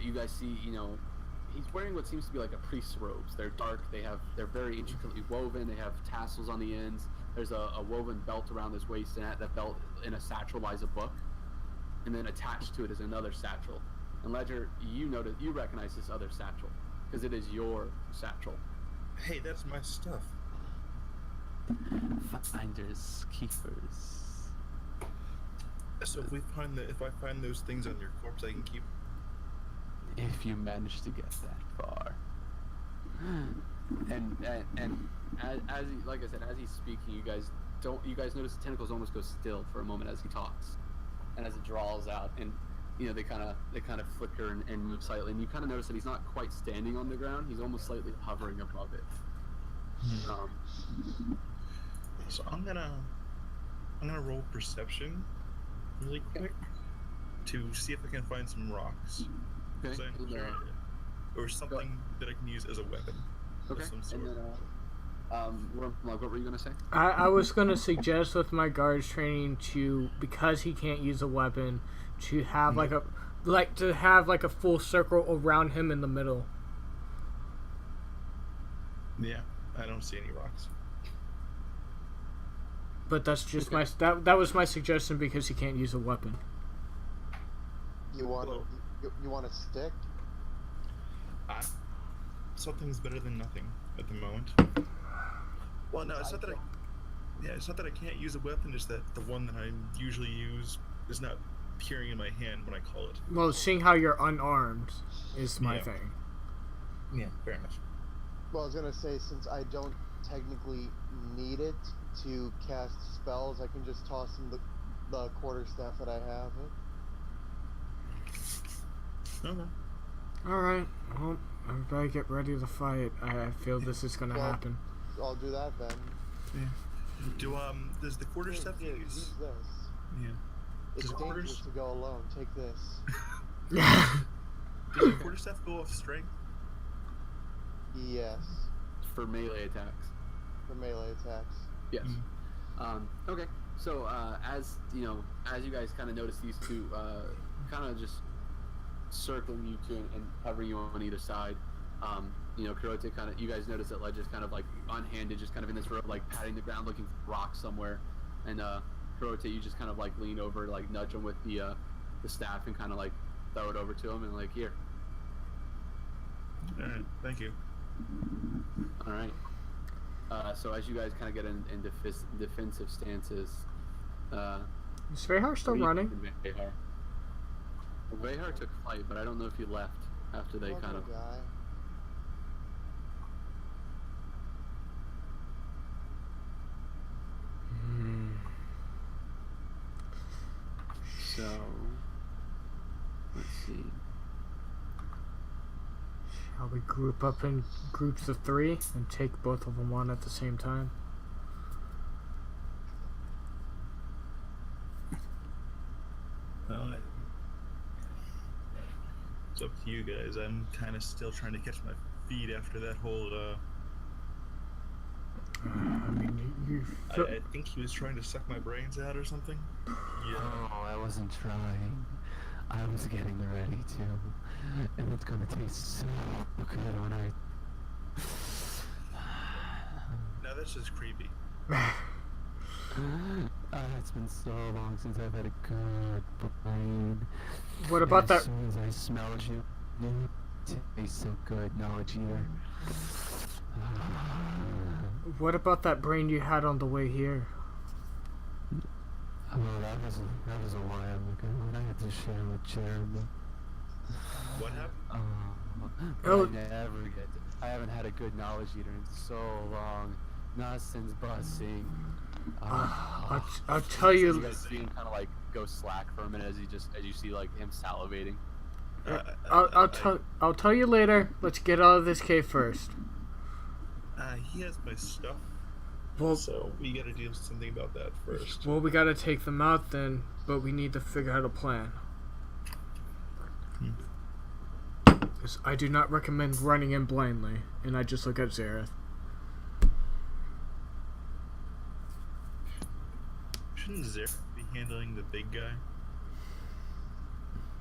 you guys see, he's wearing what seems to be like a priest's robes. They're dark. They're very intricately woven. They have tassels on the ends. There's a woven belt around his waist, and at that belt in a satchel lies a book, and then attached to it is another satchel. And Ledger, you recognize this other satchel because it is your satchel. Hey, that's my stuff. Finders keepers. So if I find those things on your corpse, I can keep. If you manage to get that far. And as he, like I said, as he's speaking, you guys notice the tentacles almost go still for a moment as he talks, and as it draws out, and they kind of flicker and move slightly, and you kind of notice that he's not quite standing on the ground; he's almost slightly hovering above it. So I'm gonna roll perception really quick to see if I can find some rocks. Okay. Or something that I can use as a weapon. Okay. Of some sort. And then, what were you gonna say? I was gonna suggest with my guards training because he can't use a weapon, to have like a full circle around him in the middle. Yeah, I don't see any rocks. But that's just that was my suggestion because he can't use a weapon. You want a stick? Something's better than nothing at the moment. Well, no, it's not that I can't use a weapon. It's that the one that I usually use is not appearing in my hand when I call it. Well, seeing how you're unarmed is my thing. Yeah, fair enough. Well, I was gonna say, since I don't technically need it to cast spells, I can just toss him the quarterstaff that I have. Okay. Alright, well, everybody get ready to fight. I feel this is gonna happen. I'll do that then. Yeah. Does the quarterstaff Use use? this. Yeah. It's Does dangerous to go alone. Take this. Does the quarterstaff go off strength? Yes. For melee attacks. For melee attacks. Yes. Okay. So as you guys kind of notice these two kind of just circling you two and covering you on either side, Kurote you guys notice that Ledger's kind of like unhanded, just kind of in this road, like patting the ground, looking for rocks somewhere, and Kurote, you just kind of like lean over, like nudge him with the staff and kind of like throw it over to him and like, here. All right. Thank you. All right. So as you guys kind of get in defensive stances, Is Vehar still running? Vehar took flight, but I don't know if he left after they kind of. Guy. So let's see. Shall we group up in groups of 3 and take both of them on at the same time? Well, it's up to you guys. I'm kind of still trying to catch my feet after that whole. I mean, I think he was trying to suck my brains out or something. Yeah. Oh, I wasn't trying. I was getting ready to. And it's gonna taste so good when I... Now that's just creepy. It's been so long since I've had a good brain. What about and that? As soon as I smelled you, it tastes so good, Knowledge Eater. What about that brain you had on the way here? Oh, that was a while ago when I had to share with Jeremy. What happened? Oh. I haven't had a good knowledge eater in so long. Not since busing. I'll tell You you. guys see him kind of like go slack for a minute as you see like him salivating. I'll tell you later. Let's get out of this cave first. He has my stuff. Well, So we gotta do something about that first. well, we gotta take them out then, but we need to figure out a plan. 'Cause I do not recommend running in blindly, and I just look at Zareth. Shouldn't Zareth be handling the big guy?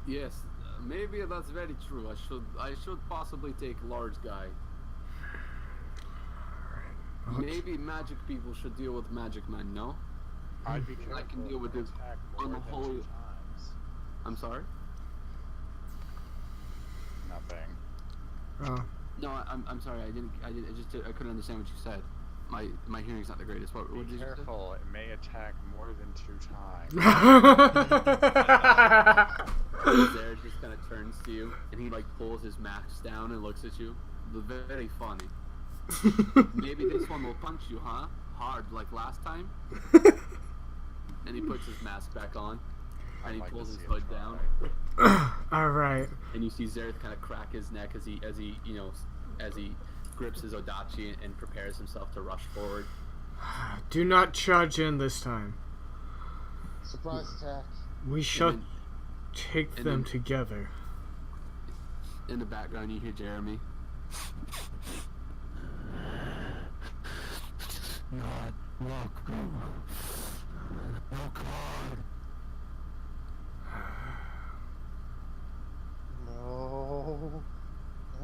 Yes, maybe that's very true. I should possibly take large guy. Maybe magic people should deal with magic men. No, I'd be careful. I can deal with if this I attack more than unholy. 2 times. I'm sorry. Nothing. Oh. No, I'm sorry. I couldn't understand what you said. My hearing's not the greatest. What Be did you say? careful. It may attack more than 2 times. Zared just kind of turns to you and he like pulls his mask down and looks at you. Very funny. Maybe this one will punch you, huh? Hard like last time. And he puts his mask back on and he I'd like pulls to his see him hood try. down. All right. And you see Zareth kind of crack his neck as he grips his Odachi and prepares himself to rush forward. Do not charge in this time. Surprise attack. We shall then- take and them then- together. In the background, you hear Jeremy. God, look. Oh God. No.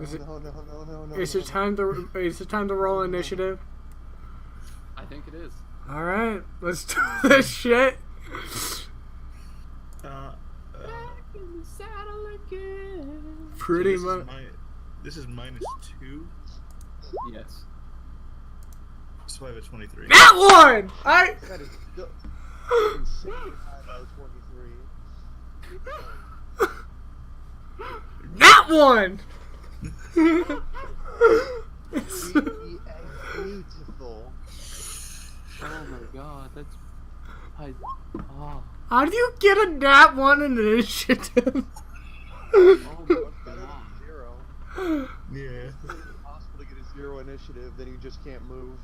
Is it- No. Is it time to roll initiative? I think it is. All right, let's do this shit. In the saddle again. Pretty So much. This is -2, Yes. so I have a 23. That one. That is still insane. I know 23. That one. Beautiful. Oh my God, that's. Oh. How do you get a nat one in initiative? Oh my Better than God. 0. Yeah. It's impossible to get a 0 initiative, then you just can't move.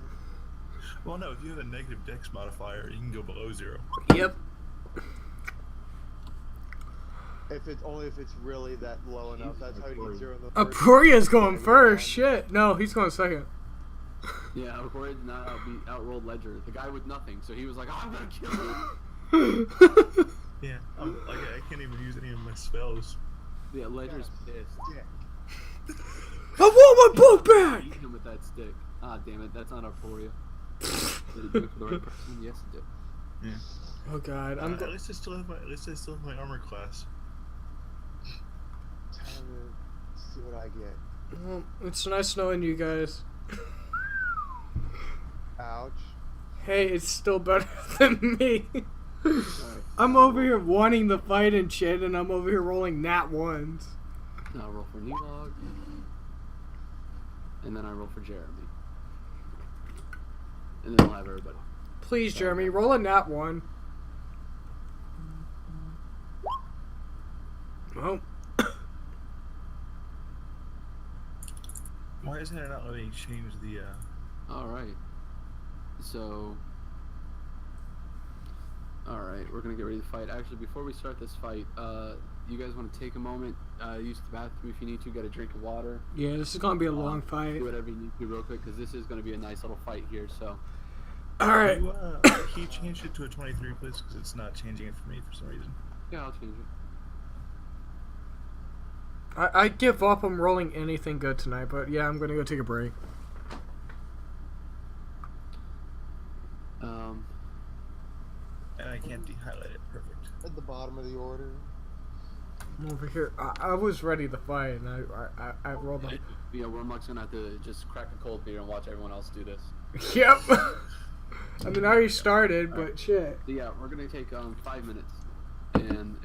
Well, no, if you have a negative dex modifier, you can go below 0. Yep. Only if it's really that low enough. That's how you get 0 in the first. Apuria's going first. Shit. No, he's going second. Yeah, Corey did not outrolled Ledger, the guy with nothing. So he was like, oh, "I'm gonna kill him." Yeah, I can't even use any of my spells. Yeah, Ledger's pissed. Yeah. I want my book back. Beat him with that stick. Ah, damn it, that's not Arporia. Did it do it for the right person? Yes, it did. Yeah. Oh God, At least I still have my armor class. Time to see what I get. Well, it's nice knowing you guys. Ouch. Hey, it's still better than me. Alright. I'm over here wanting the fight and shit, and I'm over here rolling nat ones. Now I roll for Nilog. And then I roll for Jeremy. And then I'll have everybody. Please, Jeremy, roll a nat one. Well, Why isn't it not letting me change the? Alright. So. Alright, we're gonna get ready to fight. Actually, before we start this fight, you guys want to take a moment, use the bathroom if you need to, get a drink of water. yeah, this is gonna be a long Do fight. whatever you need to real quick, because this is gonna be a nice little fight here, so. Alright. Can you change it to a 23, please? Because it's not changing it for me for some reason. Yeah, I'll change it. I give up on rolling anything good tonight, but yeah, I'm gonna go take a break. And I can't de-highlight it. Perfect. At the bottom of the order. I'm over here. I was ready to fight, and I rolled up. Yeah, Wormlock's gonna have to just crack a cold beer and watch everyone else do this. Yep. I mean, I already started, but shit. So yeah, we're gonna take 5 minutes, and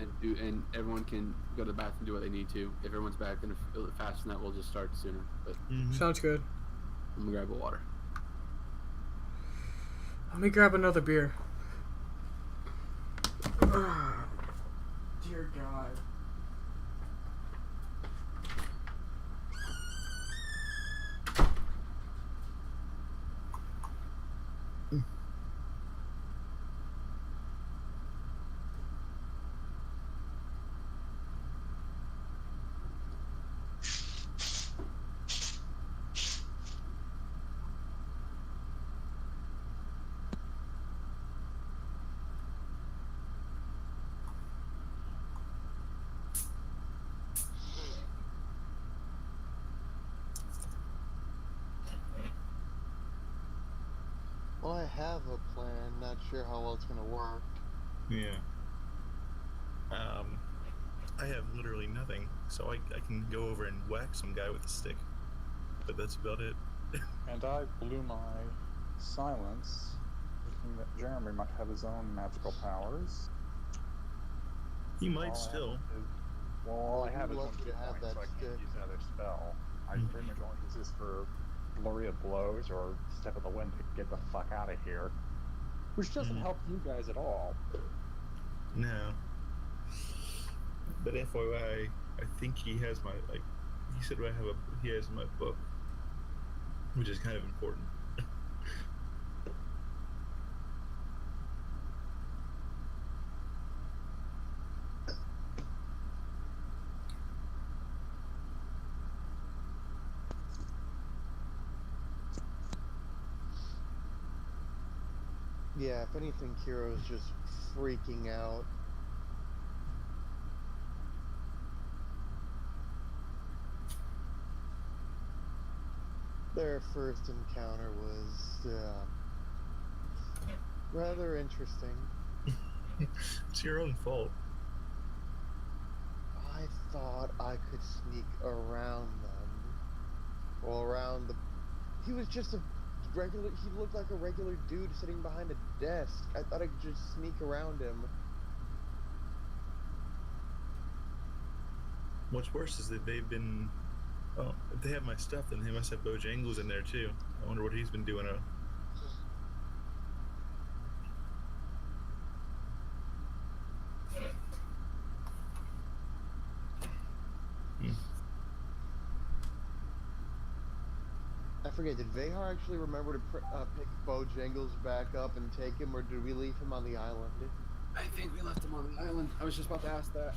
everyone can go to the bathroom and do what they need to. If everyone's back and faster than that, we'll just start sooner. But Sounds good. I'm gonna grab a water. Let me grab another beer. Dear God. Well, I have a plan. Not sure how well it's gonna work. Yeah. I have literally nothing, so I can go over and whack some guy with a stick. But that's about it. And I blew my silence, thinking that Jeremy might have his own magical powers. He might All I still. have is- Well, all I Well, have you'd is love one to key have point, that so I can't stick. use another spell. I pretty much only use this for flurry of blows or step of the wind to get the fuck out of here. Which doesn't help you guys at all. No. But FYI, I think he has my he said he has my book, which is kind of important. Yeah, if anything, Kiro's just freaking out. Their first encounter was rather interesting. It's your own fault. I thought I could sneak around them. Well, around the... He was just a regular... He looked like a regular dude sitting behind a desk. I thought I could just sneak around him. What's worse is that they've been... Well, if they have my stuff, then they must have Bojangles in there too. I wonder what he's been doing. I forget, did Vehar actually remember to pick Bojangles back up and take him, or did we leave him on the island? I think we left him on the island. I was just about to ask that.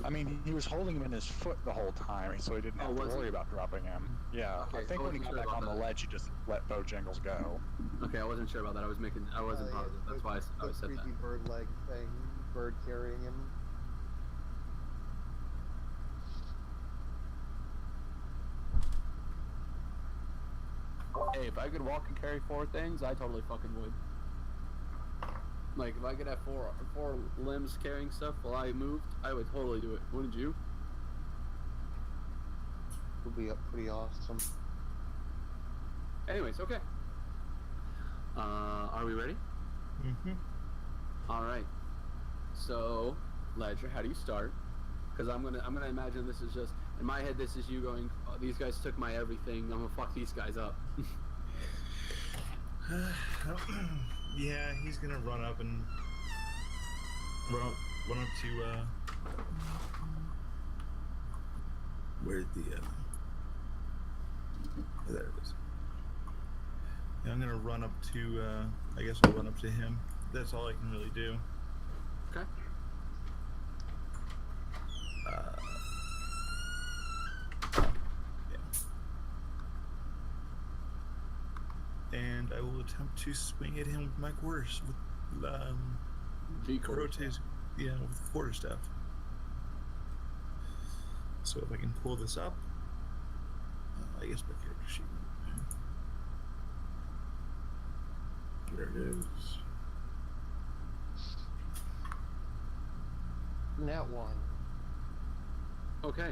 I mean, he was holding him in his foot the whole time, so he didn't have to was he? worry about dropping him. Yeah, Okay, I think I when he wasn't got sure back about on the that. ledge, he just let Bojangles go. Okay, I wasn't sure about that. I wasn't Yeah, positive. That's why I the said that. creepy bird leg thing, bird carrying him. Hey, if I could walk and carry 4 things, I totally fucking would. Like, if I could have four limbs carrying stuff while I moved, I would totally do it. Wouldn't you? Would be pretty awesome. Anyways, okay. Are we ready? Mm-hmm. All right. So, Ledger, how do you start? Because I'm gonna imagine this is just in my head. This is you going. Oh, these guys took my everything. I'm gonna fuck these guys up. Yeah, he's gonna run up to where's the there it is. Yeah, I'm gonna run up to I guess I'll run up to him. That's all I can really do. Okay. Yeah. And I will attempt to swing at him with my quarters with rotate, yeah, with the quarterstaff. So if I can pull this up, I guess my character sheet. There it is. Nat 1. Okay.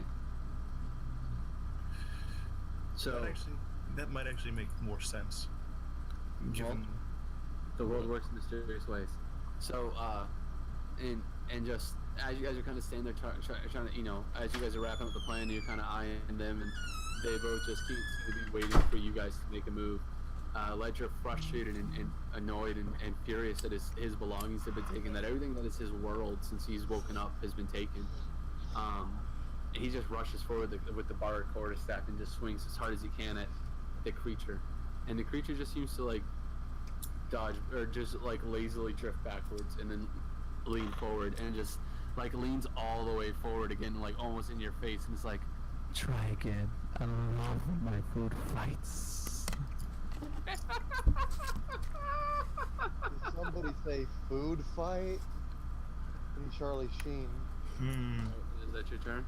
So That might actually make more sense. Given the world works in mysterious ways. So, and just as you guys are kind of standing there trying to, you know, as you guys are wrapping up the plan, you're kind of eyeing them, and they both just keep waiting for you guys to make a move. Ledger, frustrated and annoyed and furious that his belongings have been taken, that everything that is his world since he's woken up has been taken. He just rushes forward with the bar quarterstaff and just swings as hard as he can at the creature, and the creature just seems to like dodge or just like lazily drift backwards and then lean forward and just like leans all the way forward again, like almost in your face, and it's like, Try again. I love when my food fights. Did somebody say food fight? And Charlie Sheen. is that your turn?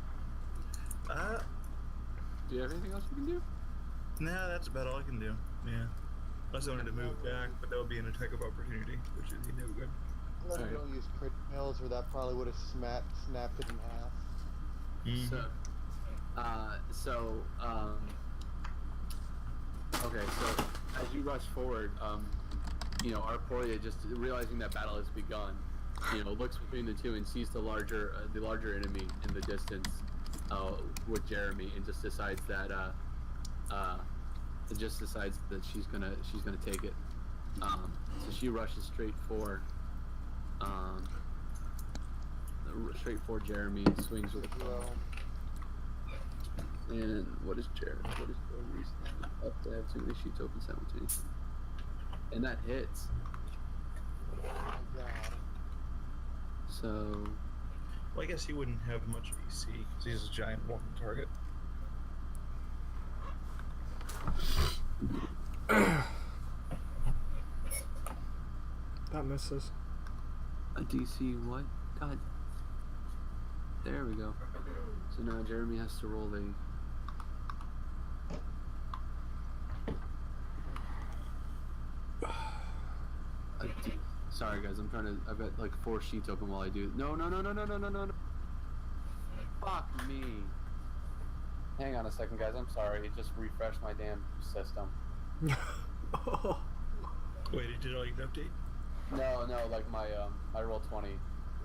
Do you have anything else you can do? Nah, that's about all I can do. Yeah. Unless I wanted to move back, but that would be an attack of opportunity, which is no good. Let Alright. me don't use crit fails, or that probably would have snapped it in half. So, okay, so as you rush forward, you know, Arporia, just realizing that battle has begun, you know, looks between the two and sees the larger enemy in the distance, with Jeremy, and just decides that, she's gonna take it. So she rushes straight for Jeremy, and swings with a claw. And what is Jeremy's? Up to have too many sheets open simultaneously. And that hits. Oh my god. So, Well, I guess he wouldn't have much VC because he's a giant walking target. That misses. a DC what? God. There we go. So now Jeremy has to roll Sorry guys, I've got like 4 sheets open while I do. No. Fuck me. Hang on a second guys, I'm sorry. It just refreshed my damn system. Wait, did it like update? No, like my roll 20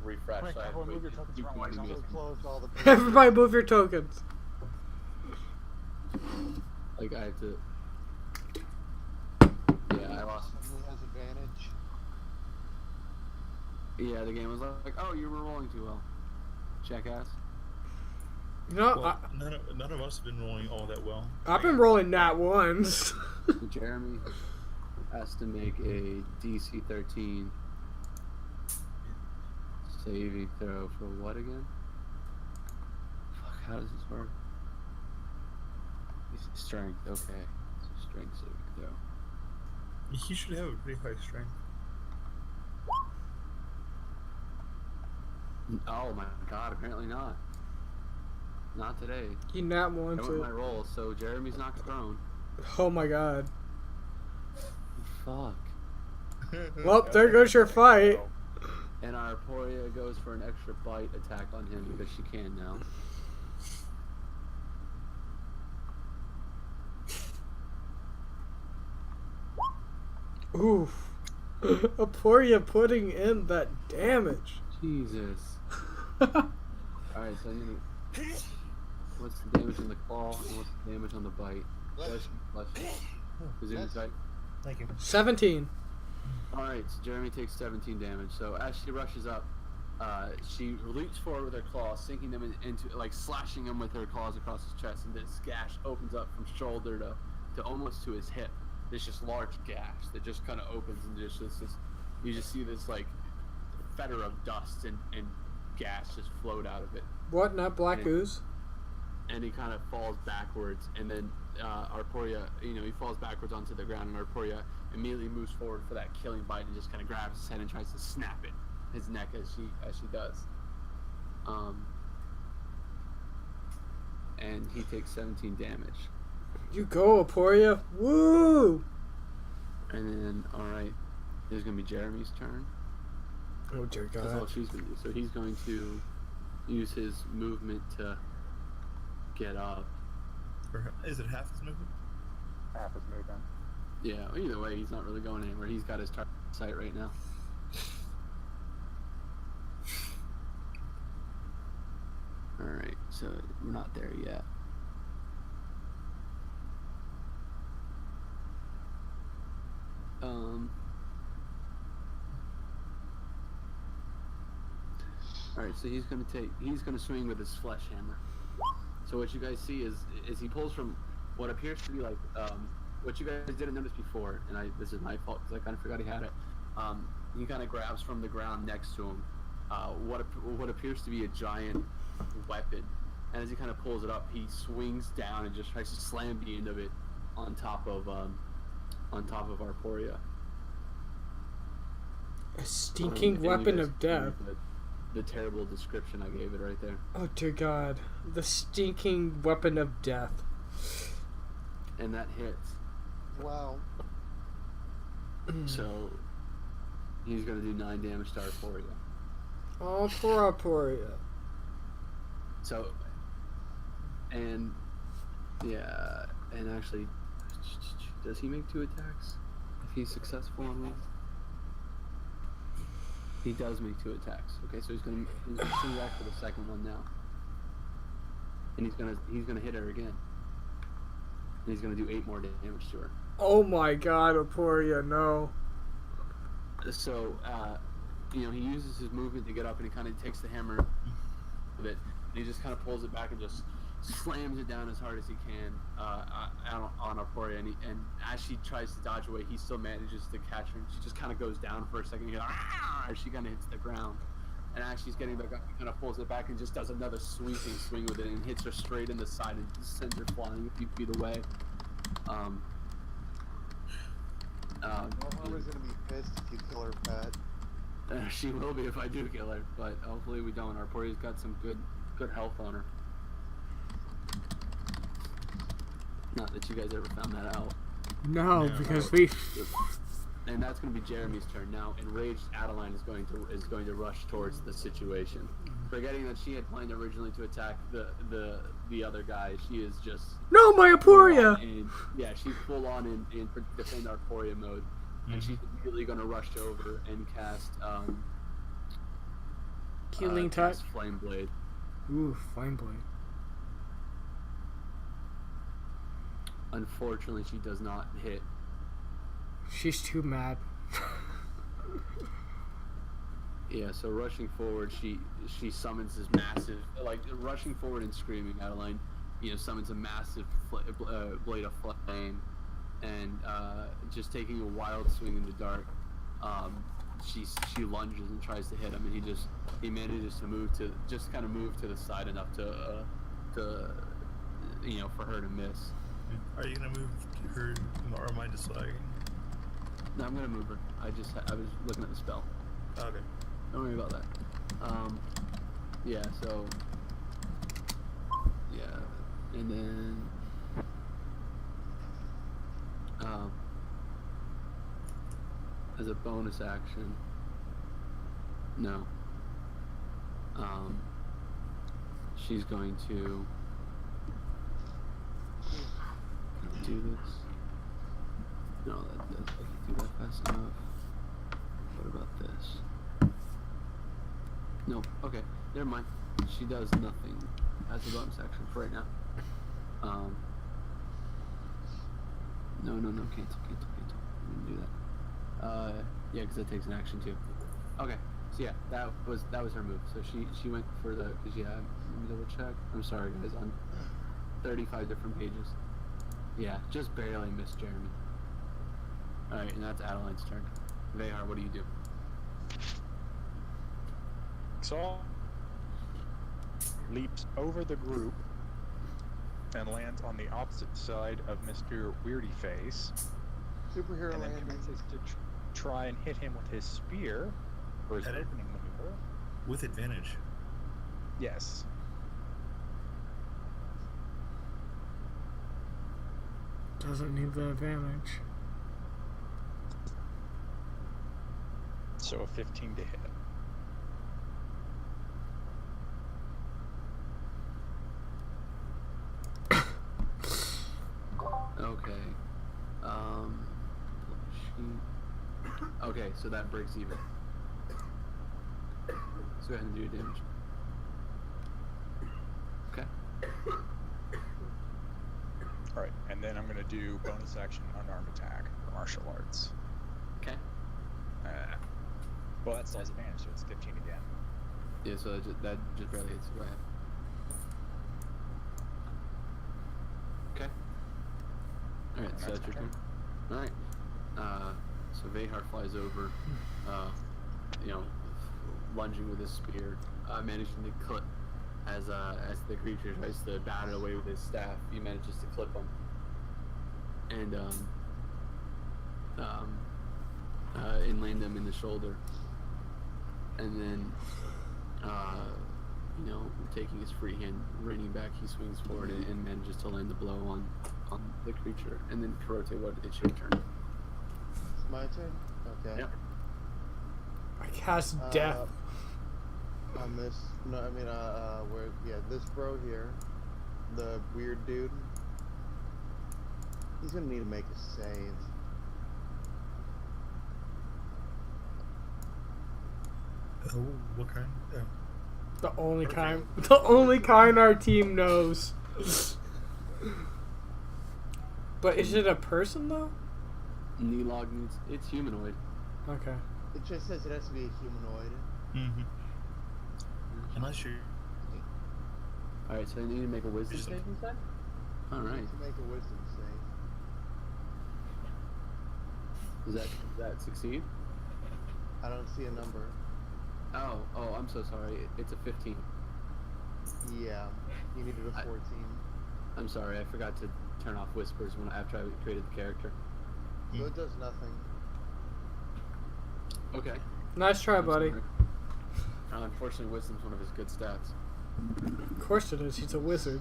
refreshed. Quick, So I have to everyone wait move your tokens 2 around, points. why So closed all the Everybody move your tokens. Like I have to. Yeah, I lost. Who has advantage? Yeah, the game was like, oh, you were rolling too well, jackass. You know, Well, none of us have been rolling all that well. I've been rolling nat ones. So Jeremy has to make a DC 13 saving throw for what again? Fuck, how does this work? Strength, okay. So strength saving throw. He should have a pretty high strength. Oh my god, apparently not. Not today. You nat I one went my too. roll, so Jeremy's not prone. Oh my god. Fuck. Well, there goes your fight. And Arporia goes for an extra bite attack on him because she can now. Oof. Aporia putting in that damage. Jesus. Alright, so I need to... What's the damage on the claw and what's the damage on the bite? Flesh. Presume type. Thank you. 17. Alright, so Jeremy takes 17 damage. So as she rushes up, she leaps forward with her claws, sinking them into, like, slashing him with her claws across his chest, and this gash opens up from shoulder to almost to his hip. There's just large gash that just kind of opens, and just this, you just see this, like, feather of dust and gas just float out of it. What? Not black And- ooze? And he kind of falls backwards, and then Arporia, he falls backwards onto the ground, and Arporia immediately moves forward for that killing bite and just kind of grabs his head and tries to snap his neck as she does. And he takes 17 damage. You go, Aporia. Woo! And then, alright, there's going to be Jeremy's turn. Oh dear That's all God. she's going to do. So he's going to use his movement to get up. Or is it half his movement? Half his movement. Yeah, either way, he's not really going anywhere. He's got his target in sight right now. Alright, so we're not there yet. Alright, so he's gonna swing with his flesh hammer. So what you guys see is he pulls from what appears to be like what you guys didn't notice before, and this is my fault because I kind of forgot he had it. He kind of grabs from the ground next to him what appears to be a giant weapon, and as he kind of pulls it up, he swings down and just tries to slam the end of it on top of Arporia. A stinking And you weapon guys of can death. read the terrible description I gave it right there. Oh dear God. The stinking weapon of death. And that hits. Wow. So he's gonna do 9 damage to Arporia. Oh, poor Arporia. So, and yeah, and actually, does he make 2 attacks if he's successful on one? He does make 2 attacks. Okay, so he's gonna react for the second one now, and he's gonna hit her again, and he's gonna do 8 more damage to her. Oh my God, Arporia, no. So, you know, he uses his movement to get up, and he kind of takes the hammer with it, and he just kind of pulls it back and just slams it down as hard as he can on Arporia. And as she tries to dodge away, he still manages to catch her. And she just kind of goes down for a second. And she kind of hits the ground. And as she's getting back up, he kind of pulls it back and just does another sweeping swing with it and hits her straight in the side and sends her flying a few feet away. Mohamed's gonna be pissed if you kill her, Pat. She will be if I do kill her, but hopefully we don't. Arporia's got some good health on her. Not that you guys ever found that out. No, because we. And that's going to be Jeremy's turn now. Enraged Adeline is going to rush towards the situation, forgetting that she had planned originally to attack the other guy. She is just No, my Arporia! Yeah, she's full on in defend Arporia mode, and she's immediately going to rush over and cast Healing touch. Flame Blade. Ooh, Flame Blade. Unfortunately, she does not hit. She's too mad. Yeah, so rushing forward, she summons this massive, like rushing forward and screaming. Adeline, summons a massive blade of flame, and just taking a wild swing in the dark. She lunges and tries to hit him, and he manages to move to the side enough to for her to miss. Are you gonna move her, or am I just lagging? No, I'm gonna move her. I was looking at the spell. Okay. Don't worry about that. Yeah, so yeah, and then as a bonus action, no. She's going to do this. No, I can do that fast enough. What about this? Nope. Okay, never mind. She does nothing as a bonus action for right now. No, cancel. I'm gonna do that. Yeah, because that takes an action too. Okay, so yeah, that was her move. So she went for the, let me double check. I'm sorry guys, on 35 different pages. Yeah, just barely missed Jeremy. Alright, and that's Adeline's turn. Vehar, what do you do? So leaps over the group and lands on the opposite side of Mr. Weirdy Face. Superhero and then landing. commences to try and hit him with his spear for his opening maneuver. With advantage. Yes. Doesn't need the advantage. So a 15 to hit. Okay. Okay, so that breaks even. Let's go ahead and do damage. Okay. Alright, and then I'm going to do bonus action unarmed attack for martial arts. Okay. Well, that still has advantage, so it's 15 again. Yeah, so that just barely hits. Go ahead. Okay. Alright, so that's your turn. Alright. So Vehar flies over, lunging with his spear, managing to clip as the creature tries to bat it away with his staff. He manages to clip him, and land him in the shoulder, and then taking his free hand, reining back, he swings forward and manages to land the blow on the creature. And then Kurote, it's your turn. My turn? Okay. Yep. I cast death. On this, no, I mean, this bro here, the weird dude, he's gonna need to make a save. Oh, what kind? Oh. The only Okay. kind. The only kind our team knows. But is it a person though? Nilog needs. It's humanoid. Okay. It just says it has to be a humanoid. Mm-hmm. Unless you're. All right, so I need to make a wisdom Wisdom. save instead. All You right. need to make a wisdom save. Does that succeed? I don't see a number. Oh, I'm so sorry. It's a 15. Yeah, you needed a 14. I'm sorry. I forgot to turn off whispers after I created the character. So it does nothing. Okay. Nice try, I'm buddy. sorry. Unfortunately, wisdom's one of his good stats. Of course it is. He's a wizard.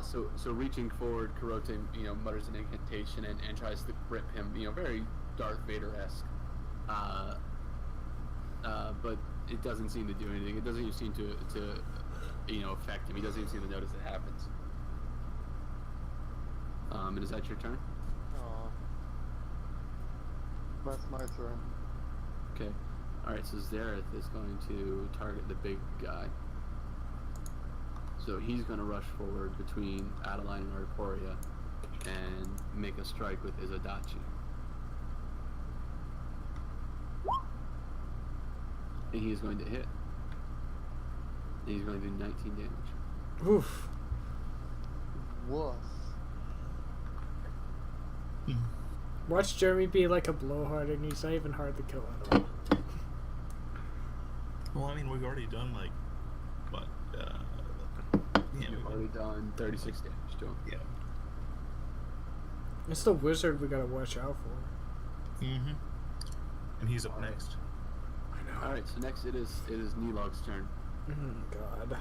So reaching forward, Kurote, mutters an incantation and tries to grip him, very Darth Vader-esque. But it doesn't seem to do anything. It doesn't even seem to affect him. He doesn't even seem to notice it happens. And is that your turn? Aw. That's my turn. Okay. Alright, so Zareth is going to target the big guy. So he's going to rush forward between Adeline and Arcoria and make a strike with his Adachi. And he's going to hit. And he's going to do 19 damage. Oof. Woof. Watch Jeremy be like a blowhard, and he's not even hard to kill at all. Well, I mean, we've already done like what? You've already done 36 damage to him. Yeah. It's the wizard we gotta watch out for. Mm-hmm. And he's up next. I know. Alright, so next it is Nilog's turn. God.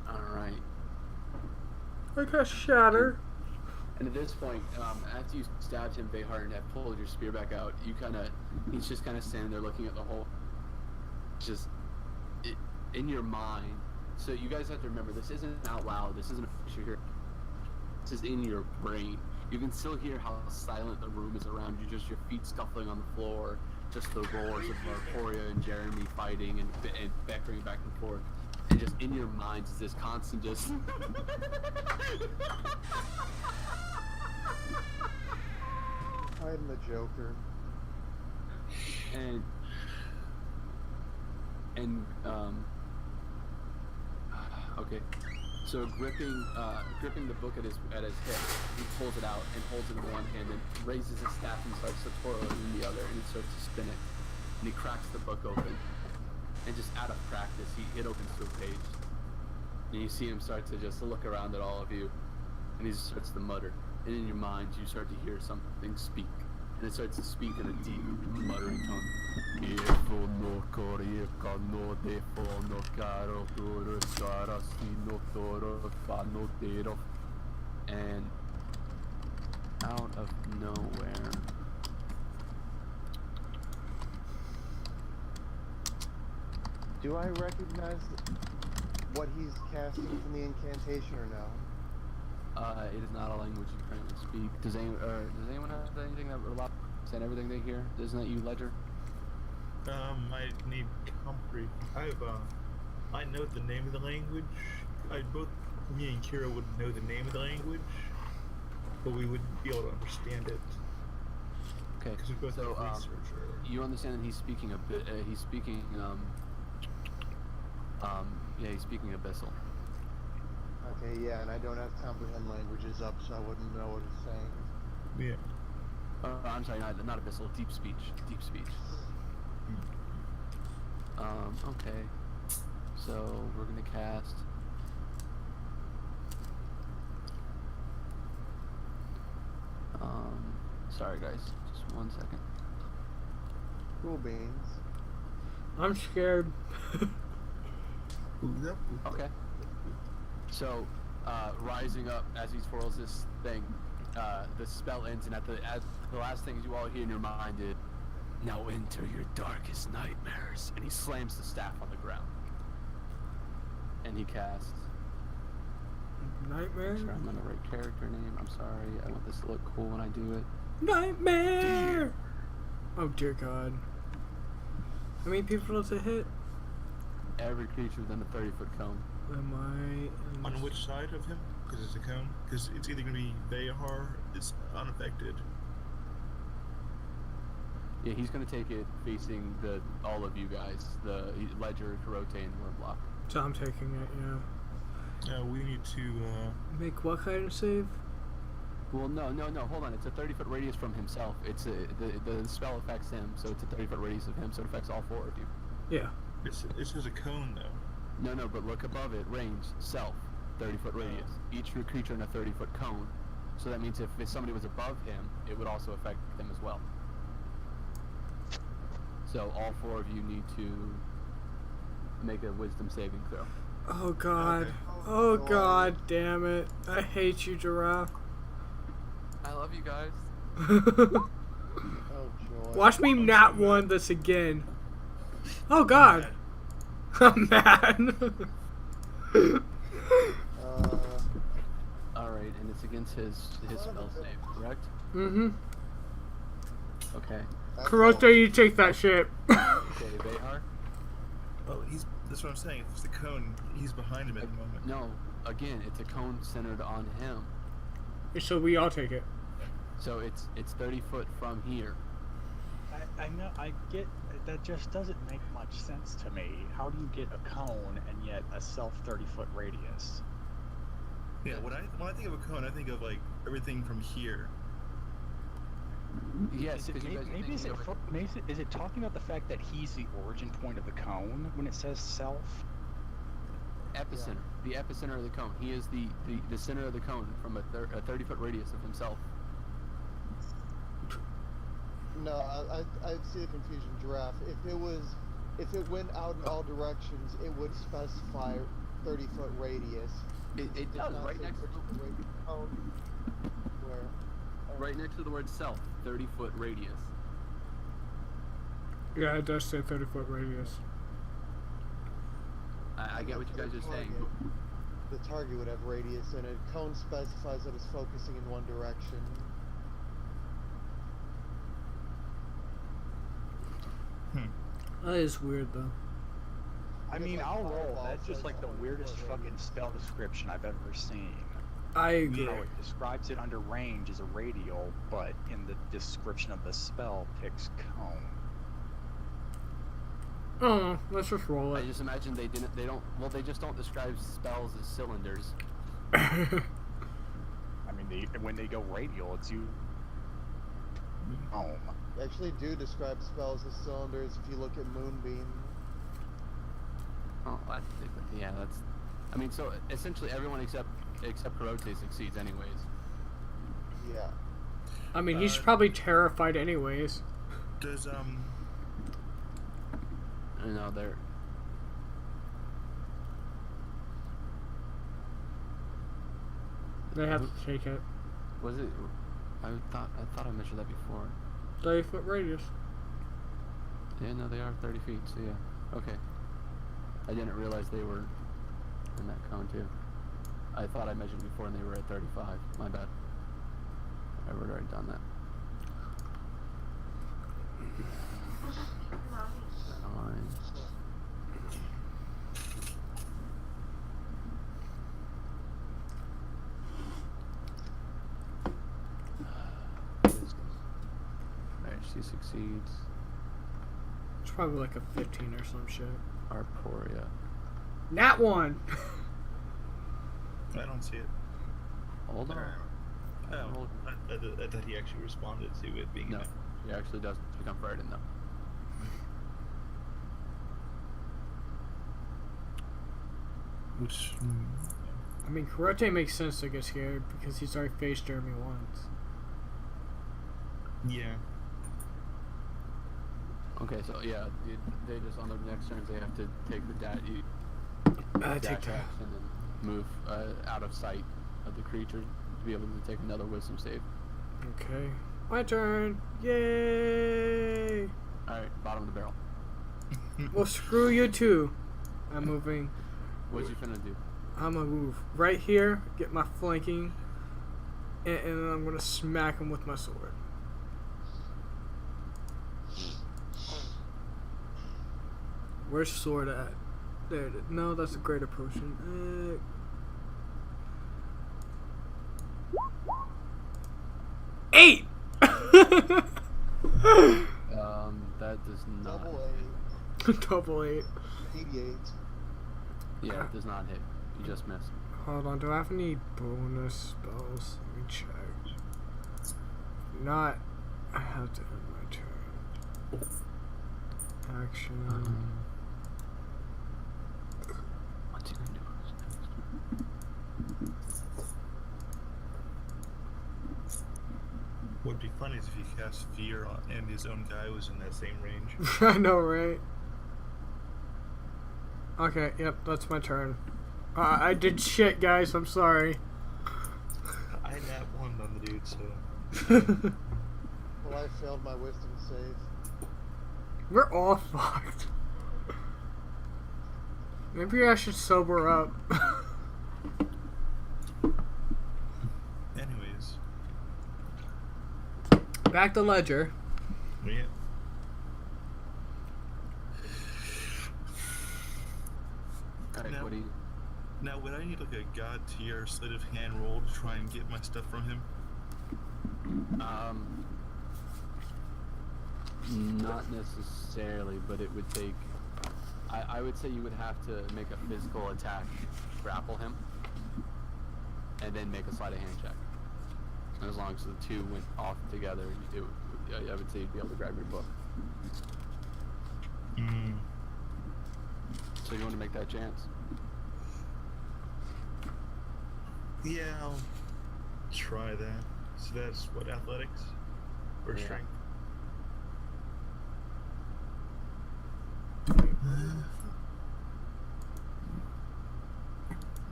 Alright. I got shatter. And at this point, after you stabbed him Behar and have pulled your spear back out, he's just kind of standing there looking at the hole. In your mind. So you guys have to remember, this isn't out loud. This isn't a picture here. This is in your brain. You can still hear how silent the room is around you. Just your feet scuffling on the floor. Just the roars of Arcoria and Jeremy fighting and bickering back and forth. And just in your minds is this constant just. I'm the Joker. Okay. So gripping the book at his hip, he pulls it out and holds it in one hand and raises his staff and starts to twirl it in the other, and he starts to spin it. And he cracks the book open. And just out of practice, it opens to a page. And you see him start to just look around at all of you, and he just starts to mutter. And in your mind, you start to hear something speak. And it starts to speak in a deep, muttering tone. And out of nowhere, Do I recognize what he's casting from the incantation or no? it is not a language you currently speak. Does anyone have anything that would allow to understand everything they hear? Isn't that you, Ledger? I need comprehend. I know the name of the language. Me and Kira would know the name of the language, but we wouldn't be able to understand it Okay. because we both So, have research. you understand that he's speaking he's speaking Abyssal. Okay, yeah, and I don't have comprehend languages up, so I wouldn't know what he's saying. Yeah. I'm sorry, not Abyssal. Deep speech. Deep speech. Okay. So we're gonna cast. Sorry guys, just 1 second. Cool beans. I'm scared. Okay. So, rising up as he twirls this thing, the spell ends, and at the last things you all hear in your mind is, "Now enter your darkest nightmares." And he slams the staff on the ground. And he casts. Nightmare? Make sure I'm on the right character name. I'm sorry. I want this to look cool when I do it. Nightmare! Oh dear God. How many people does it hit? Every creature within a 30-foot cone. Am I... On which side of him? Because it's a cone? Because it's either going to be Vehar, it's unaffected. Yeah, he's gonna take it facing all of you guys. The Ledger, Karote, and Wormblock. So I'm taking it, yeah. We need to, Make what kind of save? Well, no. Hold on. It's a 30-foot radius from himself. It's the spell affects him, so it's a 30-foot radius of him, so it affects all 4 of you. Yeah. it says a cone, though. No, but look above it. Range, self, 30-foot radius. Each creature in a 30-foot cone. So that means if somebody was above him, it would also affect them as well. So all 4 of you need to make a wisdom saving throw. Oh God. Okay. Oh God damn it. I hate you, Giraffe. I love you guys. Oh joy. Watch me not one this again. Oh God. I'm mad. Alright, and it's against his spell save, correct? Mm-hmm. Okay. Karote, you take that shit. Okay, Vehar? Oh, that's what I'm saying. If it's the cone, he's behind him at the moment. No, again, it's a cone centered on him. So we all take it. So it's 30 foot from here. I know, I get, that just doesn't make much sense to me. How do you get a cone and yet a self 30-foot radius? Yeah, when I think of a cone, I think of like everything from here. Yes, Is it, because you guys are maybe thinking is it talking about the fact that he's the origin point of the cone when it says self? epicenter. The epicenter of the cone. He is the center of the cone from a 30-foot radius of himself. No, I see the confusion, Giraffe. If it went out in all directions, it would specify 30-foot radius. It does, not right say next to which way the cone- where. right next to the word self. 30-foot radius. Yeah, it does say 30-foot radius. I get what you guys are saying. The target would have radius in it. Cone specifies that it's focusing in one direction. That is weird, though. I It's mean, like I'll roll. fireball That's just says like the 30-foot weirdest radius. fucking spell description I've ever seen. I agree. How it describes it under range as a radial, but in the description of the spell picks cone. Oh, let's just roll I it. just imagine they just don't describe spells as cylinders. I mean, when they go radial, it's you. Home. They actually do describe spells as cylinders if you look at Moonbeam. Oh, that's. I mean, so essentially everyone except Karote succeeds, anyways. Yeah. I mean, he's probably terrified anyways. Does No, they're. They have to take it. Was it? I thought I measured that before. 30-foot radius. Yeah, no, they are 30 feet. So yeah, okay. I didn't realize they were in that cone too. I thought I measured before and they were at 35. My bad. I would have already done that. Fine. Alright, she succeeds. It's probably like a 15 or some shit. Arporia. Nat one! I don't see it. Hold on. Oh, I thought he actually responded to it being. No, he actually does become frightened though. Which. I mean, Karote makes sense to get scared because he's already faced Jeremy once. Yeah. Okay, so yeah, they just on their next turns they have to take the I dash take that. action and move out of sight of the creature. to be able to take another wisdom save. Okay. My turn. Yay! Alright, bottom of the barrel. Well, screw you too. I'm moving. What you finna do? I'm gonna move right here, get my flanking, and then I'm gonna smack him with my sword. Where's sword at? There it is. No, that's a greater potion. 8! That does not. Double 8. Double 8. 88. Yeah, it does not hit. You just missed. Hold on, do I have any bonus spells? Let me check. Not. I have to end my turn. Action. What's he gonna do? What'd be funny is if he cast Fear on, and his own guy was in that same range. I know, right? Okay, yep, that's my turn. I did shit, guys. I'm sorry. I nat 1 on the dude, so. Well, I failed my wisdom save. We're all fucked. Maybe I should sober up. Anyways. Back to Ledger. Yeah. Alright, Now- what do you... Now, would I need like a god tier sleight of hand roll to try and get my stuff from him? Not necessarily, but it would take... I would say you would have to make a physical attack, grapple him, and then make a sleight of hand check. As long as the two went off together, I would say you'd be able to grab your book. So you want to make that chance? Yeah, I'll try that. So that's what, athletics? Or Yeah. strength?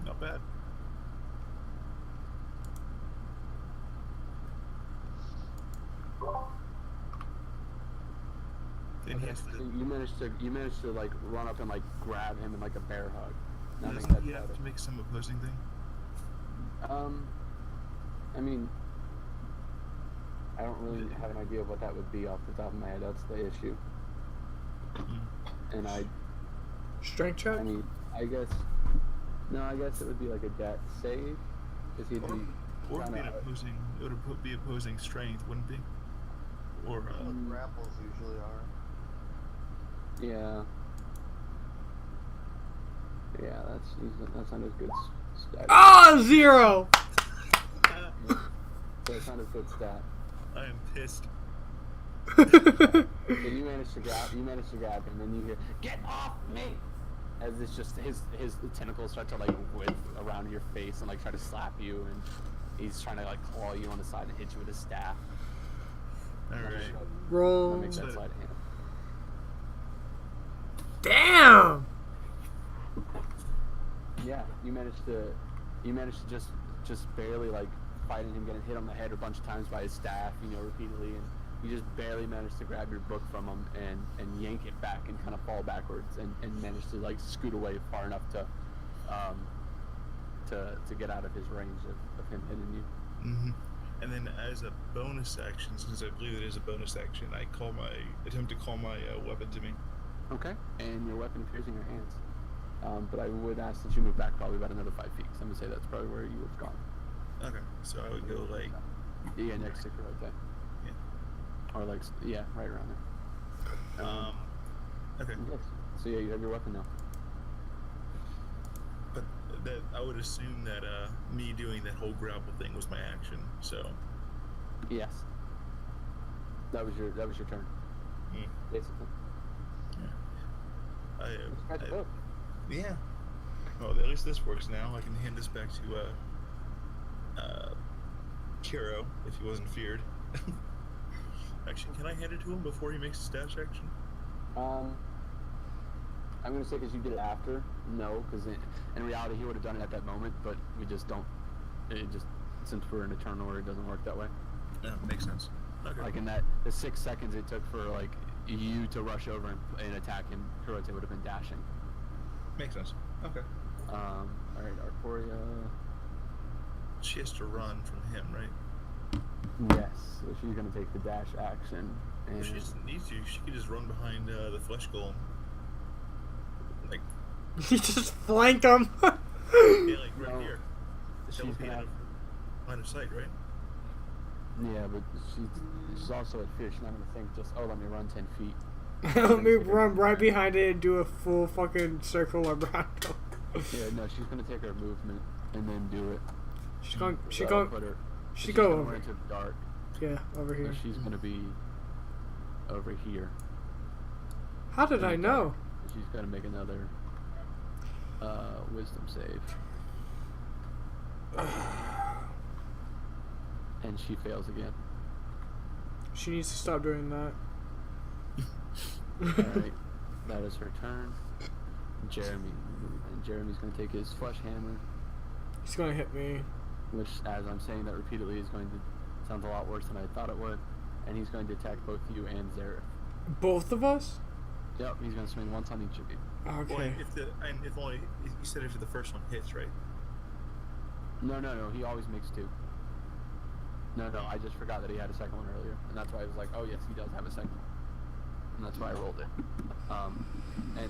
Not bad. Then he has to, So you managed to like run up and like grab him in like a bear hug. Now make doesn't that he have better. to make some opposing thing? I mean, I don't really have an idea of what that would be off the top of my head. That's the issue. And Strength check? I mean, I guess it would be like a dex save, because he'd be. Or it'd be an kinda- opposing, it would be opposing strength, wouldn't it be? Or, What grapples usually are. Yeah. Yeah, that's not as good stat. Ah, 0! That's not a good stat. I am pissed. So you managed to grab him, and you hear, "Get off me!" As it's just his tentacles start to like whip around your face and like try to slap you, and he's trying to like claw you on the side and hit you with his staff. Alright. Roll. That makes that sleight of hand. Damn! Yeah, you managed to just barely like fighting him, getting hit on the head a bunch of times by his staff, repeatedly, and you just barely managed to grab your book from him and yank it back and kind of fall backwards and manage to like scoot away far enough to get out of his range of him hitting you. Mm-hmm. And then as a bonus action, since I believe it is a bonus action, I attempt to call my weapon to me. Okay, and your weapon appears in your hands. But I would ask that you move back probably about another 5 feet. So I'm gonna say that's probably where you have gone. Okay, so I would go like, Yeah, next to right there. Yeah. Or like, yeah, right around there. okay. Yes. So yeah, you have your weapon now. But that I would assume that me doing that whole grapple thing was my action. So Yes. That was your turn. Basically. Scratch the book. Yeah. Well, at least this works now. I can hand this back to Kiro if he wasn't feared. Actually, can I hand it to him before he makes his dash action? I'm gonna say because you did it after. No, because in reality he would have done it at that moment, but we just don't. It just since we're in a turn order, it doesn't work that way. Yeah, makes sense. Okay. Like in that, the 6 seconds it took for like you to rush over and attack him, Kurote would have been dashing. Makes sense. Okay. All right, Arporia. She has to run from him, right? Yes, so she's gonna take the dash action. And Well, she doesn't need to. She could just run behind the flesh golem. Like, You just flank him. yeah, like right No. here. She's That would be gonna out have- of line of sight, right? Yeah, but she's also at fear. She's not gonna think just, oh, let me run 10 feet. Let me run right behind it and do a full fucking circle around him. Yeah, no, she's gonna take her movement and then do it. She's going. She That'll go. put her. She she's go gonna over. run into the dark. Yeah, over So here. she's gonna be over here. How did I know? She's gonna make another wisdom save. And she fails again. She needs to stop doing that. Alright, that is her turn. Jeremy. And Jeremy's gonna take his flesh hammer, He's gonna hit me. which, as I'm saying that repeatedly, is going to sound a lot worse than I thought it would. And he's going to attack both you and Zareth. Both of us? Yep, he's gonna swing once on each of you. Well, Okay. if only you said if the first one hits, right? No, he always makes 2. No, I just forgot that he had a second one earlier. And that's why I was like, oh yes, he does have a second one. And that's why I rolled it. And,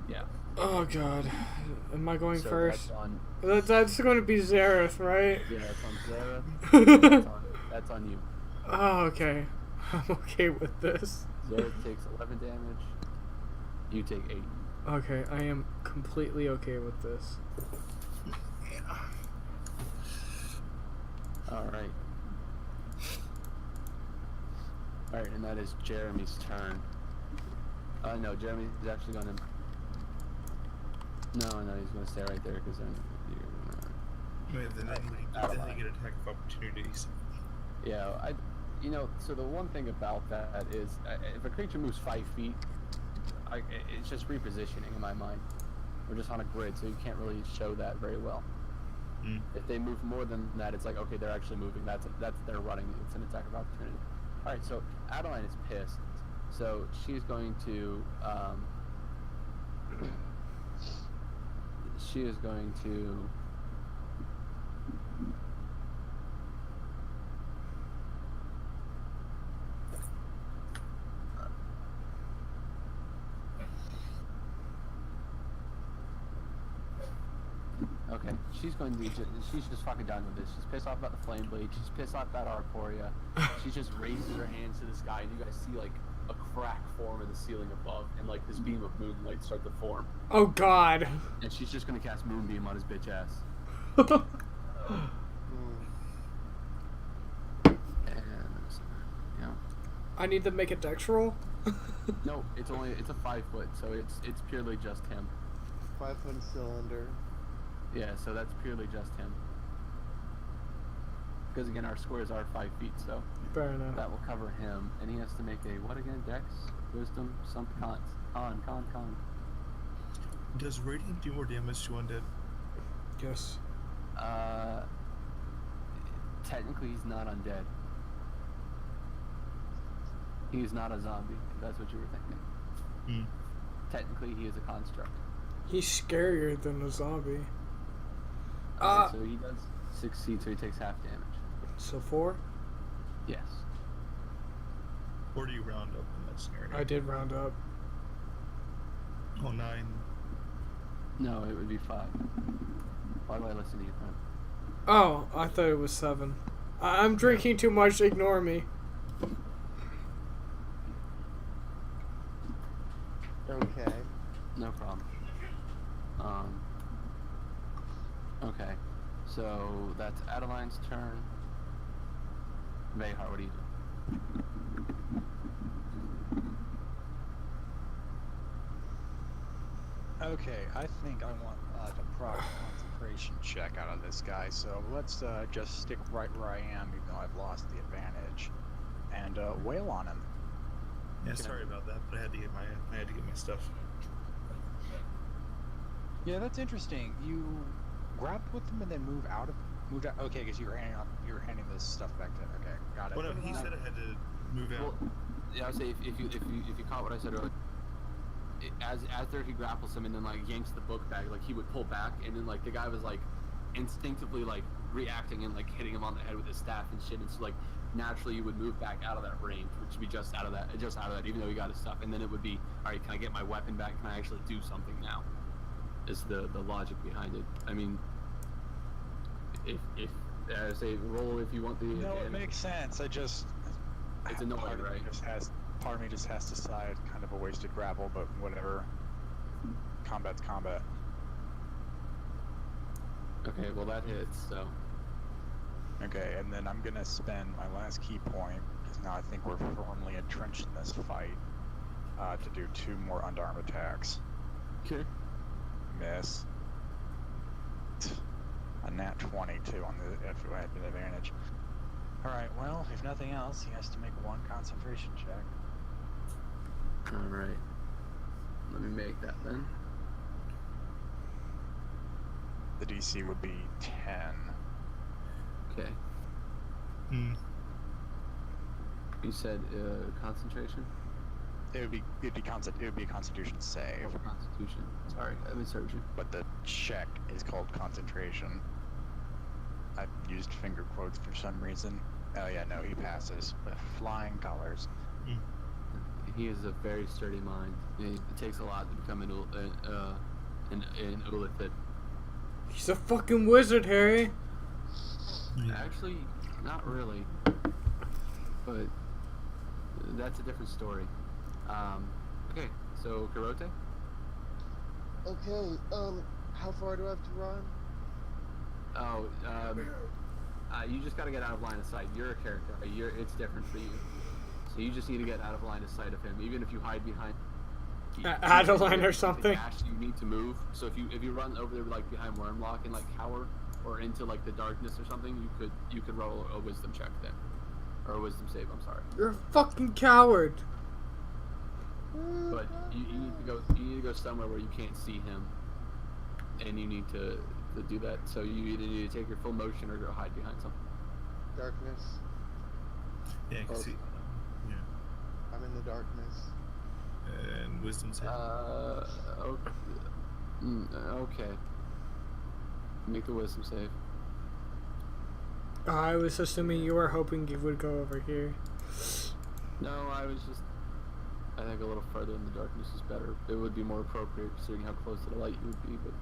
yeah. Oh god. Am I going So first? That's on, That's going to be Zareth, right? yeah, that's on Zareth. That's on you. Oh, okay. I'm okay with this. Zareth takes 11 damage. You take 8. Okay, I am completely okay with this. Alright. Alright, and that is Jeremy's turn. No, Jeremy's actually gonna... No, he's gonna stay right there, because then you're gonna... Then you get attack of opportunities. Yeah, so the one thing about that is, if a creature moves 5 feet, it's just repositioning in my mind. We're just on a grid, so you can't really show that very well. Mm. If they move more than that, it's like, okay, they're actually moving. That's they're running. It's an attack of opportunity. All right, so Adeline is pissed. So she's going to Okay, she's just fucking done with this. She's pissed off about the flame blade. She's pissed off about Arporia. She just raises her hands to the sky, and you guys see like a crack form in the ceiling above, and like this beam of moonlight start to form. Oh god. And she's just gonna cast Moonbeam on his bitch ass. And yeah, I need to make a dex roll? no, it's a 5 foot, so it's purely just him. 5-foot cylinder. Yeah, so that's purely just him. Because again, our squares are 5 feet, so Fair enough. that will cover him, and he has to make a what again? Dex, Wisdom, something, con. Does Radiant do more damage to undead? Yes. Technically, he's not undead. He is not a zombie. If that's what you were thinking. Hmm. Technically, he is a construct. He's scarier than a zombie. Okay, so he does succeed, so he takes half damage. So 4? Yes. Or do you round up in that scenario? I did round up. Oh, 9. No, it would be 5. Why do I listen to you, friend? Oh, I thought it was 7. I'm drinking too much, ignore me. Okay. No problem. Okay. So that's Adeline's turn. Vehar, what do you do? Okay, I think I want to proc concentration check out of this guy, so let's just stick right where I am, even though I've lost the advantage, and wail on him. Yeah, Okay. sorry about that, but I had to get my stuff. Yeah, that's interesting. You grab with him and then move out of Moved out. Okay, because you were handing this stuff back to. Okay, got it. Well, no, he said I had to move out. Well, yeah, I would say if you caught what I said earlier, as there he grapples him and then like yanks the book bag, like he would pull back and then like the guy was like instinctively like reacting and like hitting him on the head with his staff and shit, and so like naturally you would move back out of that range, which would be just out of that, even though he got his stuff, and then it would be, all right, can I get my weapon back? Can I actually do something now? Is the logic behind it. I mean, if I say roll if you want the. No, it makes sense. It's annoying, right? Part of me just has to side, kind of a wasted grapple, but whatever. Combat's combat. Okay, well that hits, so. Okay, and then I'm gonna spend my last key point, because now I think we're firmly entrenched in this fight, to do 2 more unarmed attacks. Okay. Miss. A nat 20 too on the if I have an advantage. Alright, well, if nothing else, he has to make 1 concentration check. Alright. Let me make that then. The DC would be 10. Okay. You said concentration? It'd be a Constitution save. Oh, Constitution. Sorry, I misheard you. But the check is called concentration. I used finger quotes for some reason. Oh yeah, no, he passes with flying colors. He is a very sturdy mind. It takes a lot to become an Ulithid. He's a fucking wizard, Harry. Actually, not really. But that's a different story. Okay, so Kurote? Okay, how far do I have to run? Oh, you just gotta get out of line of sight. You're a character. It's different for you. So you just need to get out of line of sight of him. Even if you hide behind Adeline or something. Dash, you need to move. So if you run over there like behind Wormlock and like cower or into like the darkness or something, you could roll a wisdom check then, or a wisdom save. I'm sorry. You're a fucking coward. But you need to go somewhere where you can't see him, and you need to do that. So you either need to take your full motion or go hide behind something. Darkness. Yeah, I can see. Yeah. I'm in the darkness. And wisdom save. Okay. Make the wisdom save. I was assuming you were hoping you would go over here. No, I think a little further in the darkness is better. It would be more appropriate considering how close to the light you would be, but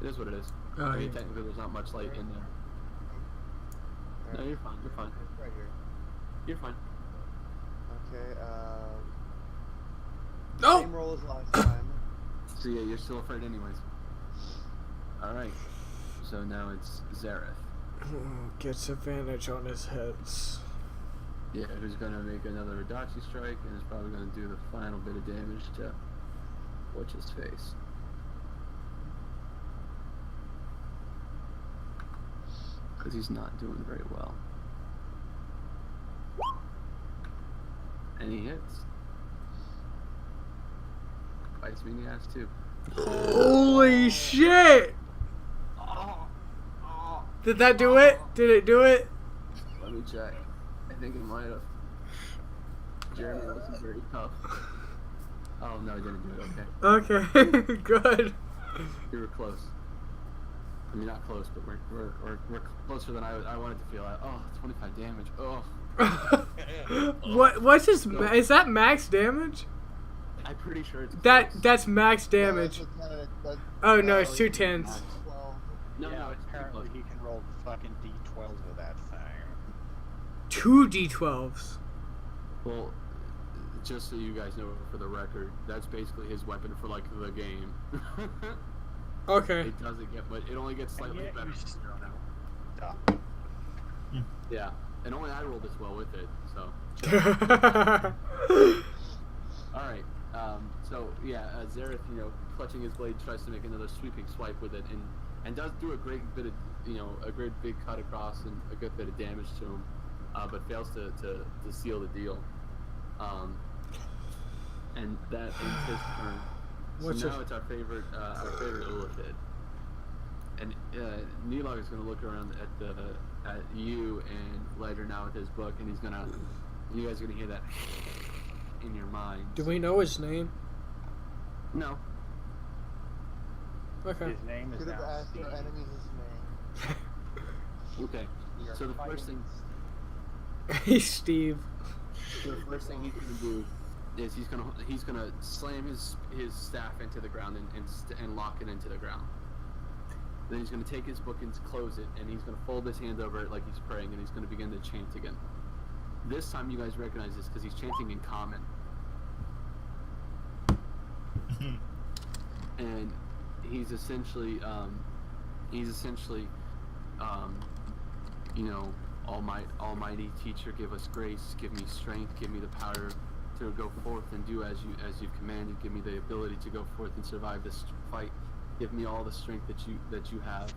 it is what it is. Oh, I mean, yeah. technically there's not much light in there. No, you're fine. You're fine. Right here. You're fine. Okay, No! same roll as last time. So yeah, you're still afraid anyways. Alright. So now it's Zareth. Gets advantage on his hits. Yeah, who's gonna make another Adachi strike and is probably gonna do the final bit of damage to what's his face. Because he's not doing very well. And he hits. Bites me in the ass too. Holy shit! Did that do it? Did it do it? Let me check. I think it might have. Jeremy wasn't very tough. Oh no, it didn't do it. Okay. Okay, good. You were close. I mean, not close, but we're closer than I wanted to feel. 25 damage. Oh. What's his? Is that max damage? I'm pretty sure it's close. That's max damage. Oh no, it's 2 10s. No, yeah, no, it's apparently he can roll fucking d12 with that thing. 2 d12s. Well, just so you guys know, for the record, that's basically his weapon for like the game. Okay. It doesn't get much. It only gets slightly better from here on out. Duh. Yeah, and only I rolled this well with it. So. All right. So yeah, Zareth, clutching his blade, tries to make another sweeping swipe with it, and does do a great bit of, a great big cut across and a good bit of damage to him, but fails to seal the deal. And that ends his turn. So now it's our favorite Ulithid. And Neelog is gonna look around at you and Ledger now with his book, and you guys are gonna hear that in your mind. Do we know his name? No. Okay. His name is Could have now asked Steve. your enemy his name. Okay. We are So the first fighting thing, Hey, Steve. the first thing he's gonna do is he's gonna slam his staff into the ground and lock it into the ground. Then he's gonna take his book and close it, and he's gonna fold his hands over it like he's praying, and he's gonna begin to chant again. This time you guys recognize this because he's chanting in common. And he's essentially, you know, Almighty Teacher, give us grace, give me strength, give me the power to go forth and do as you've commanded. Give me the ability to go forth and survive this fight. Give me all the strength that you have.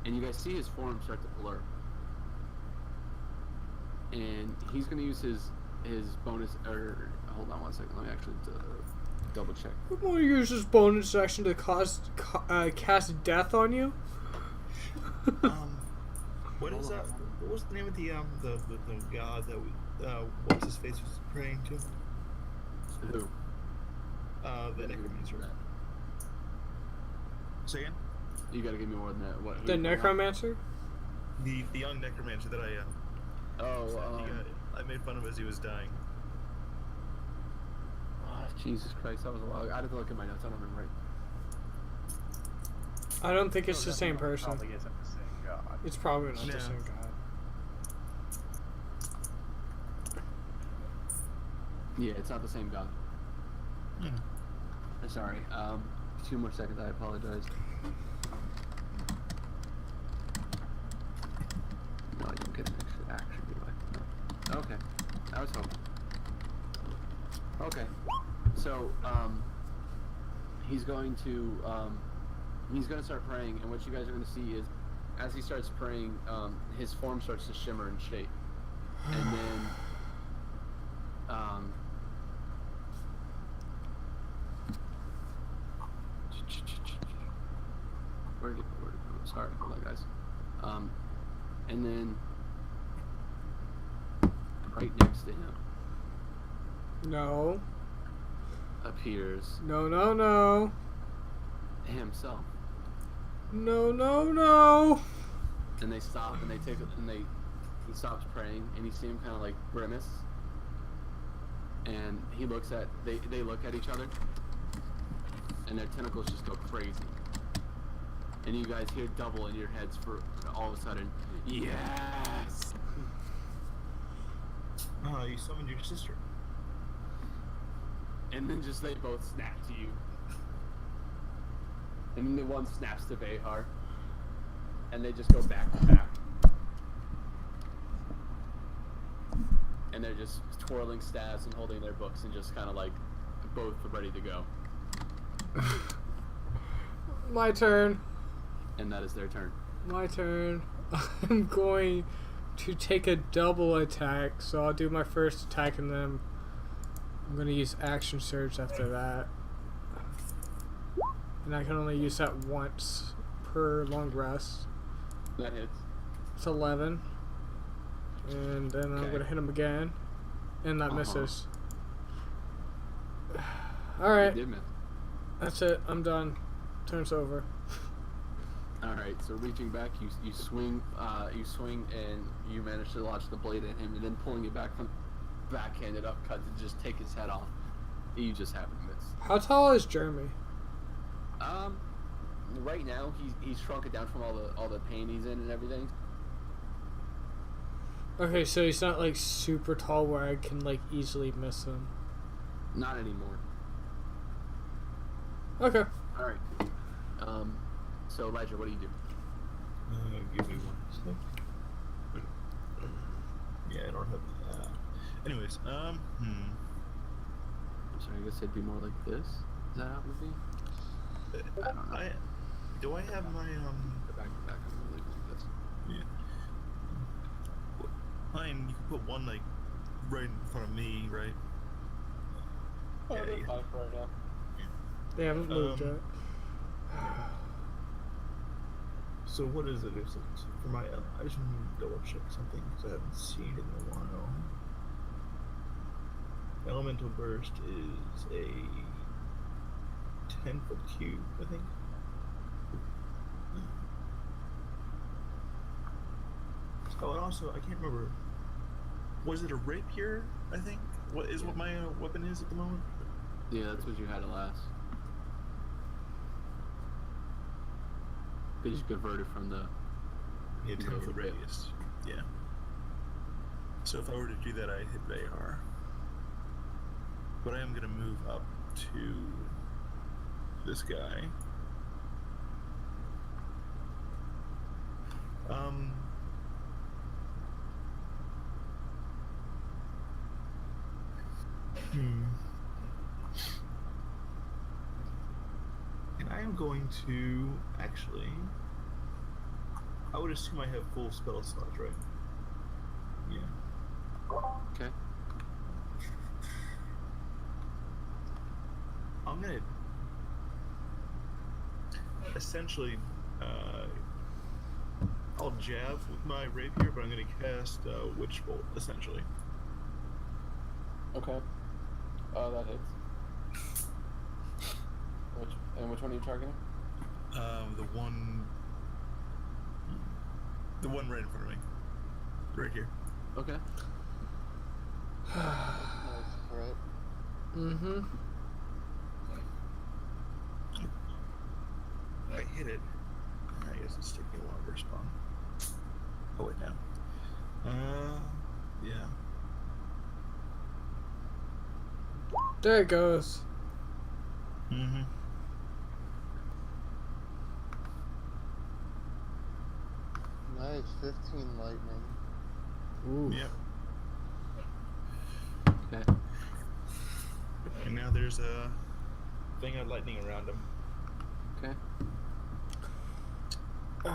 And you guys see his form start to blur. And he's gonna use his bonus. Or hold on one second. Let me actually double check. I'm gonna use this bonus action to cast death on you. What is that? What was the name of the god that what's his face was praying to? Who? The necromancer. Say again? You gotta give me more than that. What? The necromancer? The young necromancer that I I made fun of as he was dying. Oh, Jesus Christ, that was a while ago. I had to look at my notes. I don't remember right. I don't think it's No, the same definitely person. Probably isn't the same god. It's probably not the No. same god. Yeah, it's not the same god. Sorry. 2 more seconds. I apologize. No, I don't get an extra action, do I? No. Okay. I was hoping. Okay. So, he's going to start praying, and what you guys are going to see is, as he starts praying, his form starts to shimmer and shake, and then, where did it go? Sorry, hold on, guys. And then, right next to him No. appears No, no, no. himself. No, no, no. And they stop and he stops praying, and you see him kind of like grimace, and they look at each other, and their tentacles just go crazy, and you guys hear double in your heads for all of a sudden. Yes. Oh, you summoned your sister. And then they both snap to you, and then the one snaps to Behar, and they just go back to back. And they're just twirling staffs and holding their books and just kind of like both ready to go. My turn. And that is their turn. My turn. I'm going to take a double attack, so I'll do my first attack and then I'm going to use action surge after that. And I can only use that once per long rest. That hits. It's 11. And then I'm Okay. going to hit him again. And that misses. Alright, You did miss. that's it. I'm done. Turn's over. All right. So reaching back, you swing, and you manage to launch the blade at him, and then pulling it back from backhanded upcut to just take his head off. You just happen to miss. How tall is Jeremy? Right now he's shrunk it down from all the pain he's in and everything. Okay, so he's not like super tall where I can like easily miss him. Not anymore. Okay. All right. So Ledger, what do you do? Give me one sec. Yeah, I don't have that. Anyways, I'm sorry. I guess it'd be more like this. Is that how it would be? I don't know. Do I have my Back to back. I'm gonna leave it like this. Yeah. Fine, you can put one like right in front of me, right? Yeah, that's yeah. fine for right now. They haven't moved yet. So what is it? Is it for my? I just want to double check something because I haven't seen it in a while. Elemental burst is a 10-foot cube, I think. Oh, and also I can't remember. Was it a rapier? I think. What is what my weapon is at the moment? Yeah, that's what you had at last. They just converted from the. Yeah, 10-foot radius. Yeah. So if I were to do that, I hit AR. But I am gonna move up to this guy. And I am going to actually. I would assume I have full spell slots, right? Yeah. Okay. I'm gonna essentially, I'll jab with my rapier, but I'm gonna cast Witch Bolt, essentially. Okay. That hits. Which one are you targeting? The one right in front of me. Right here. Okay. Alright. Mm-hmm. I hit it. I guess it's taking a while to respond. Oh wait, now. Yeah. There it goes. Mm-hmm. Nice, 15 lightning. Ooh. Yep. Okay. And now there's a thing of lightning around him. Okay. And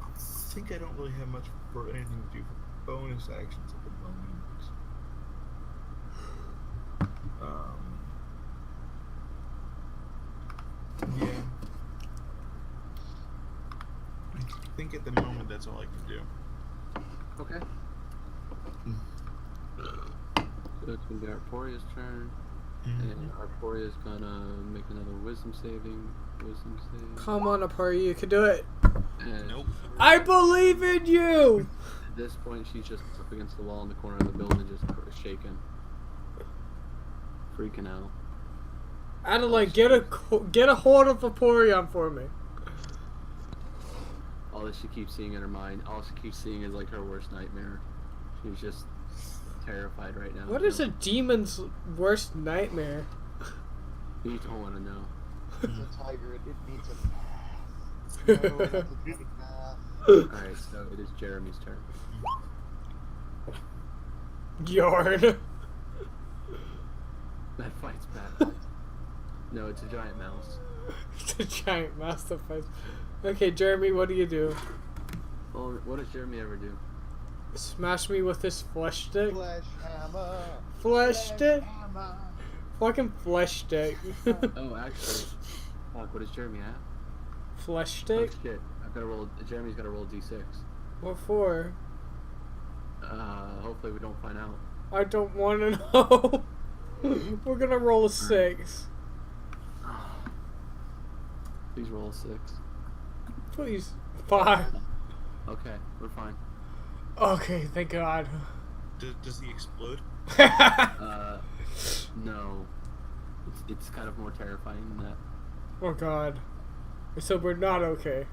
I think I don't really have much for anything to do for bonus actions at the moment. Yeah. I think at the moment that's all I can do. Okay. So it's gonna be Arporia's turn, and Arporia's gonna make another wisdom save. Come on, Apari, you can do it. And Nope. I believe in you. at this point, she's just up against the wall in the corner of the building, just shaking, freaking out. Adelaide, get a hold of Vaporeon for me. All that she keeps seeing in her mind, all she keeps seeing is like her worst nightmare. She's just terrified right now. What is a demon's worst nightmare? You don't want to know. It's a tiger, it needs a bath. No, it needs a bath. Alright, so it is Jeremy's turn. Yarn. That fight's bad. No, it's a giant mouse. It's a giant mouse that fights. Okay, Jeremy, what do you do? Well, what does Jeremy ever do? Smash me with this flesh stick? Flesh hammer. Flesh stick? Hammer. Fucking flesh stick. Oh, actually, fuck, what does Jeremy have? Flesh Oh stick? shit, I've got to roll. Jeremy's got to roll d6. What for? Hopefully we don't find out. I don't want to know. We're gonna roll a 6. Please roll a 6. Please. 5. Okay, we're fine. Okay, thank God. Does he explode? No. It's kind of more terrifying than that. Oh God. So we're not okay.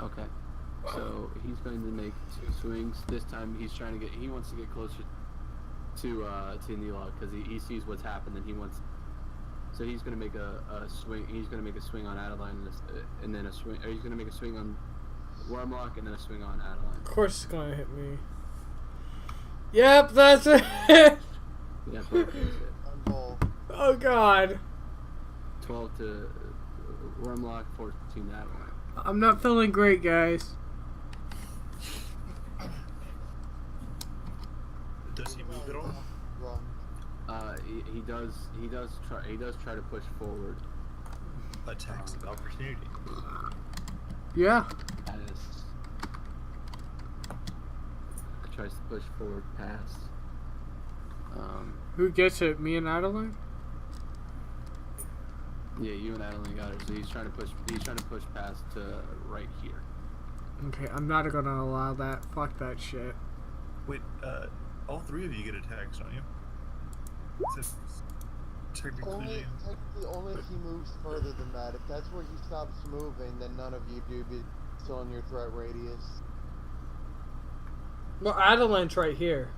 Okay. So he's going to make 2 swings. This time he wants to get closer to Neela because he sees what's happened and he wants. So he's going to make a swing. He's going to make a swing on Adeline and then a swing. Or he's going to make a swing on Wormlock and then a swing on Adeline. Of course it's gonna hit me. Yep, that's it. Yeah, both hits it. Unroll. Oh God. 12 to Wormlock, 14 to Adeline. I'm not feeling great, guys. Does he does try to push forward. Attacks of opportunity. Yeah. As tries to push forward past. Who gets it? Me and Adeline? Yeah, you and Adeline got it. So he's trying to push. He's trying to push past to right here. Okay, I'm not gonna allow that. Fuck that shit. Wait, all three of you get attacks, don't you? It's technically. Only if he moves further than that. If that's where he stops moving, then none of you do be still in your threat radius. Well, Adeline's right here.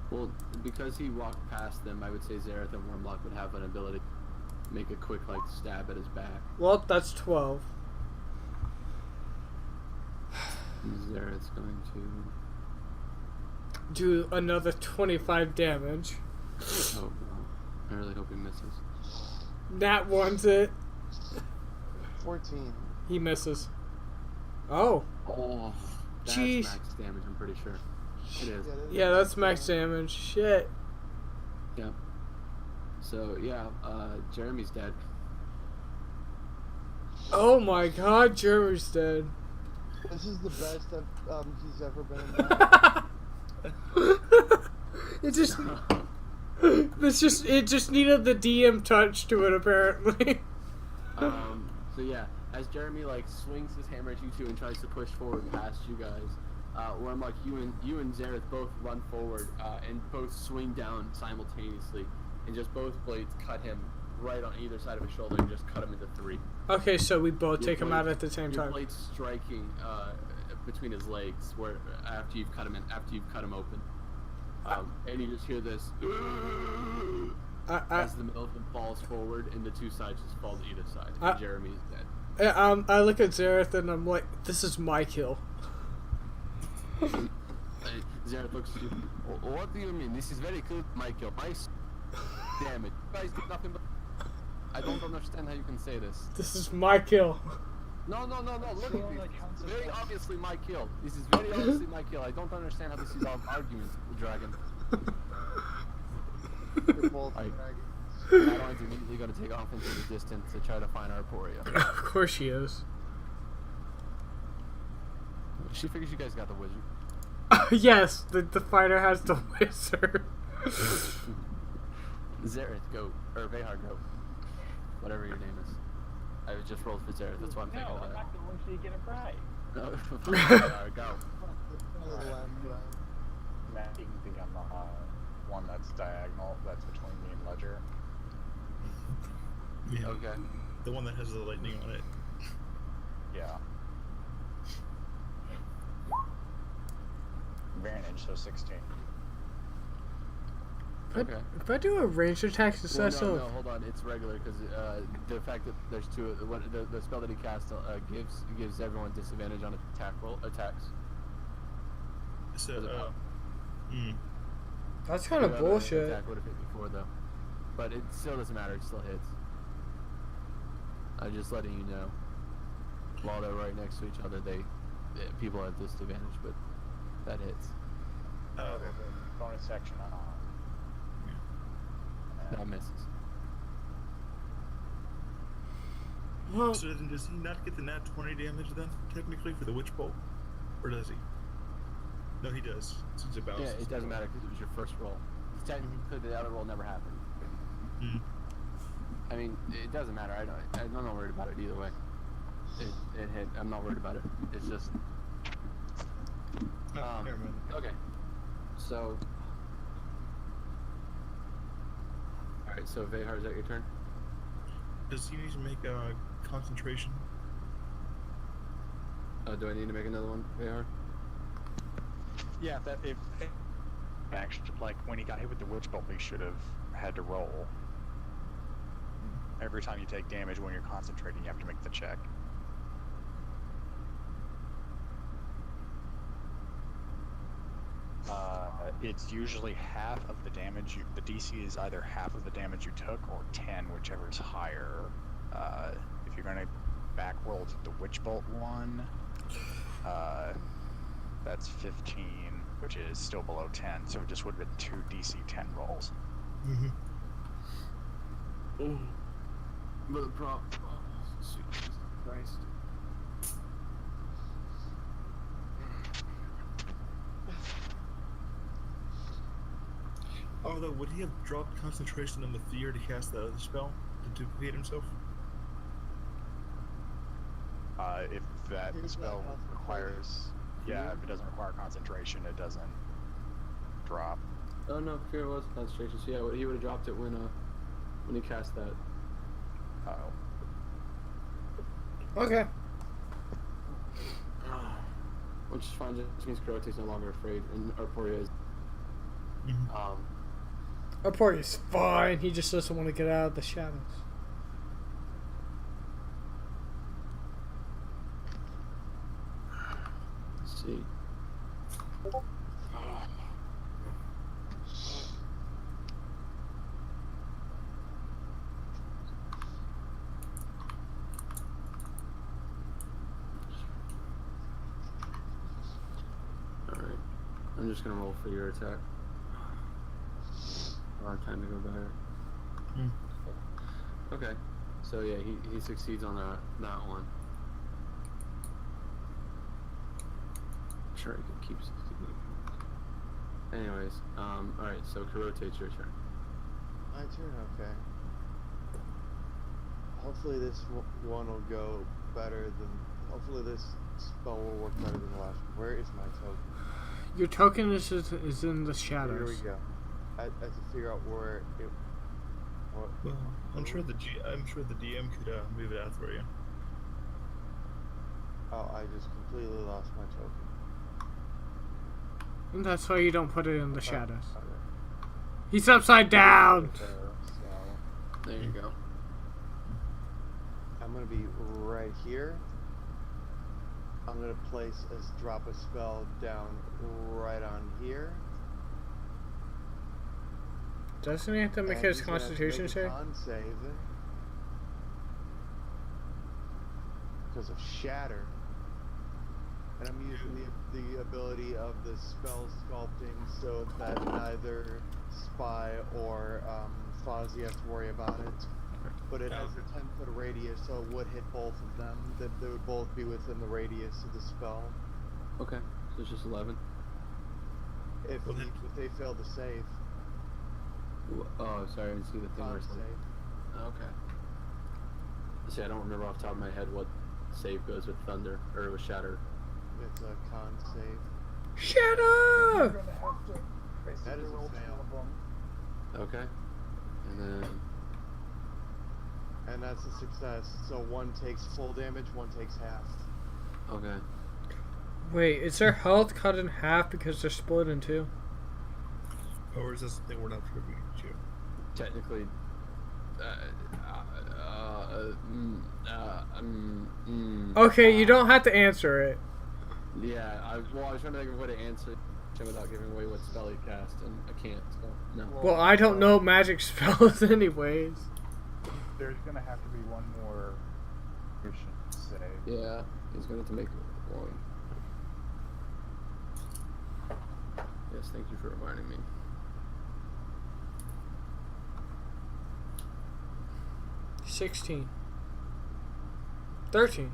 Well, because he walked past them, I would say Zareth and Wormlock would have an ability to make a quick stab at his back. Well, that's 12. Zareth's going to do another 25 damage. Oh no. I really hope he misses. That one's it. 14. He misses. Oh. Oh. That's Jeez. max damage, I'm pretty sure. It is. Yeah, that's max damage. Shit. Yeah. So, yeah, Jeremy's dead. Oh my god, Jeremy's dead. This is the best that he's ever been in. It just needed the DM touch to it, apparently. So yeah, as Jeremy swings his hammer at you two and tries to push forward past you guys, Wormlock, you and Zareth both run forward and both swing down simultaneously, and just both blades cut him right on either side of his shoulder and just cut him into 3. Okay, so we both Your take him out at the same your time. blade striking between his legs, where after you've cut him open, and you just hear this as the middle of him falls forward, and the two sides just fall to either side. And Jeremy's dead. I look at Zareth and I'm like, this is my kill. Zareth looks at you. What do you mean? This is very clear, Michael. Damn it! You guys did nothing but. I don't understand how you can say this. This is my kill. No, look at me. It's very obviously my kill. This is very obviously my kill. I don't understand how this is all argument, Dragon. Adeline's immediately going to take off into the distance to try to find Arporia. Of course she is. She figures you guys got the wizard. Yes, the fighter has the wizard. Zareth, go. Or Vehar, go. Whatever your name is. I just rolled for Zareth, that's why I'm thinking about it. I'm not going to get it right. No, Vehar, go. Matt, you can think I'm the one that's diagonal, that's between me and Ledger. Yeah. Okay. The one that has the lightning on it. Yeah. Advantage, so 16. Okay. If I do a ranged attack Well, success no, hold on. It's regular because the fact that there's two. The spell that he casts gives everyone disadvantage on attacks. So, That's kind of bullshit. Attack would have hit before though, but it still doesn't matter. It still hits. I'm just letting you know. While they're right next to each other, people have disadvantage, but that hits. Oh, there's a bonus section on. That misses. Well, so then does he not get the nat 20 damage then, technically, for the Witch Bolt? Or does he? No, he does. Since it bounces. Yeah, it doesn't matter because it was your first roll. Technically, the other roll never happened. I mean, it doesn't matter. I'm not worried about it either way. It hit. I'm not worried about it. It's just. Never mind. Okay. So. Alright, so Vehar, is that your turn? Does he need to make a concentration? Do I need to make another one, Vehar? Yeah, if actually, when he got hit with the Witch Bolt, he should have had to roll. Every time you take damage when you're concentrating, you have to make the check. It's usually half of the damage the DC is either half of the damage you took or 10, whichever is higher. If you're going to back roll to the Witch Bolt one, that's 15, which is still below 10, so it just would have been 2 DC 10 rolls. But the problem. Oh, sweet Jesus Christ. Although, would he have dropped concentration on the fear to cast the other spell to duplicate himself? If that Here's spell that health requires, yeah, if it doesn't require concentration, it doesn't drop. Oh no, fear was concentration. So yeah, he would have dropped it when he cast that. Oh. Okay. Which is fine. Just means Kurote's no longer afraid, and Arporia is. Arporia's fine. He just doesn't want to get out of the shadows. Let's see. Alright. I'm just gonna roll for your attack. Hard time to go better. Okay. So yeah, he succeeds on that one. Sure, he can keep succeeding. Anyways, alright, so Kurote, it's your turn. My turn, okay. Hopefully this one will go better than... Hopefully this spell will work better than the last one. Where is my token? Your token is in the shadows. Here we go. I have to figure out where it... Well, I'm sure the DM could move it out for you. Oh, I just completely lost my token. And that's why you don't put it in the shadows. Okay. He's upside down! So, There you go. I'm gonna be right here. I'm gonna drop a spell down right on here. Doesn't he have to make And his he's gonna have to constitution make a save? con save because of shatter. And I'm using the ability of the spell sculpting so that neither Spy or Fozzie has to worry about it. But it has a 10-foot radius, so it would hit both of them. That they would both be within the radius of the spell. Okay, so it's just 11. If they fail to save. Oh, sorry, I didn't see the thing where Con it's like... save. Okay. See, I don't remember off the top of my head what save goes with Thunder, or with Shatter. It's a con save. Shadow! That is a fail. Okay. And then... And that's a success. So one takes full damage, one takes half. Okay. Wait, is their health cut in half because they're split in two? Or is this something we're not privy to? Technically... Okay, you don't have to answer it. Yeah, I was trying to think of a way to answer it without giving away what spell he cast, and I can't, so no. Well, I don't know magic spells anyways. There's gonna have to be one more potion save. Yeah, he's going to have to make one. Yes, thank you for reminding me. $16. $13.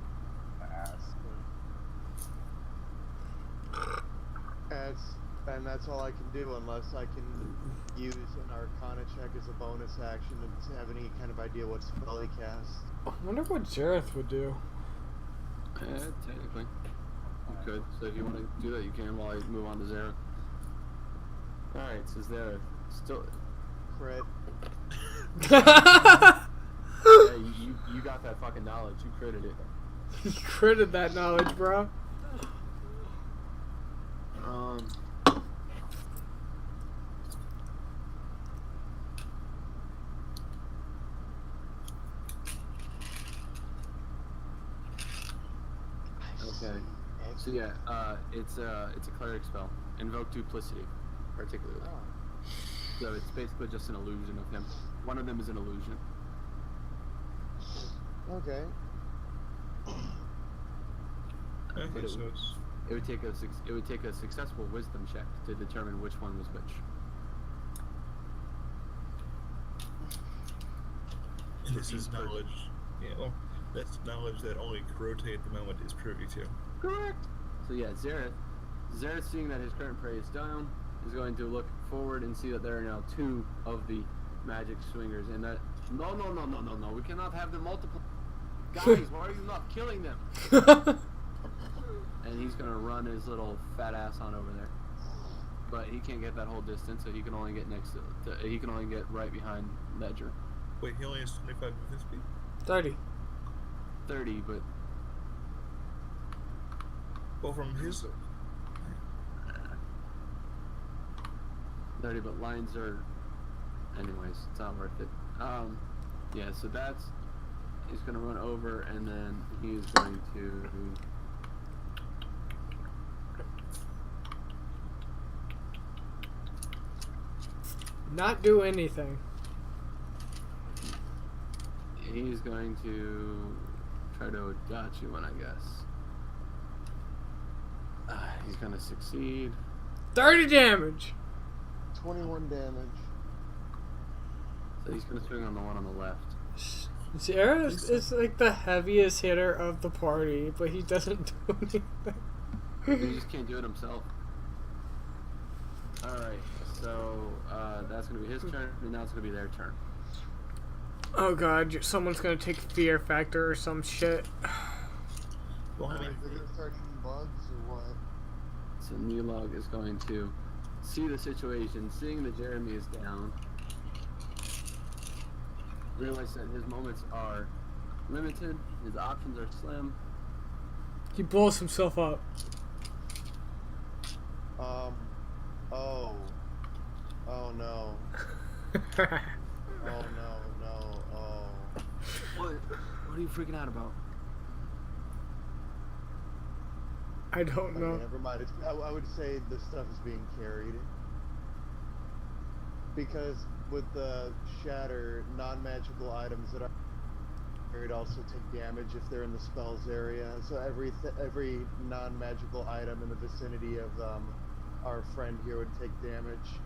And that's all I can do unless I can use an Arcana check as a bonus action to have any kind of idea what spell he casts. I wonder what Zareth would do. Technically. You could. So if you want to do that, you can while I move on to Zara. Alright, so Zara. Still... Crit. Hey, you got that fucking knowledge. You critted it. You critted that knowledge, bro. Okay. So yeah, it's a cleric spell. Invoke duplicity, particularly. So it's basically just an illusion of him. One of them is an illusion. Okay. Okay, so it's... It would take a successful wisdom check to determine which one was which. This is knowledge. Yeah, well, that's knowledge that only Kurote at the moment is privy to. Correct. So yeah, Zareth seeing that his current prey is down, is going to look forward and see that there are now 2 of the magic swingers, and that no, we cannot have them multiple. Guys, why are you not killing them? And he's gonna run his little fat ass on over there, but he can't get that whole distance, so he can only get he can only get right behind Ledger. Wait, he only has 25 movement speed? 30. 30, but Well, from his... 30, but lines are... Anyways, it's not worth it. Yeah, so that's... He's gonna run over, and then he's going to... Not do anything. He's going to try to dodge you one, I guess. He's gonna succeed. 30 damage. 21 damage. So he's gonna swing on the one on the left. Zareth is like the heaviest hitter of the party, but he doesn't do anything. He just can't do it himself. Alright, so that's gonna be his turn, and now it's gonna be their turn. Oh god, someone's gonna take fear factor or some shit. Well, I mean, They're gonna start eating bugs or what? So Nilog is going to see the situation, seeing that Jeremy is down, realize that his moments are limited, his options are slim. He blows himself up. Oh no. Oh no, oh. What are you freaking out about? I don't Okay, know. never mind. I would say this stuff is being carried. Because with the shatter, non-magical items that are carried also take damage if they're in the spells area. So every non-magical item in the vicinity of our friend here would take damage.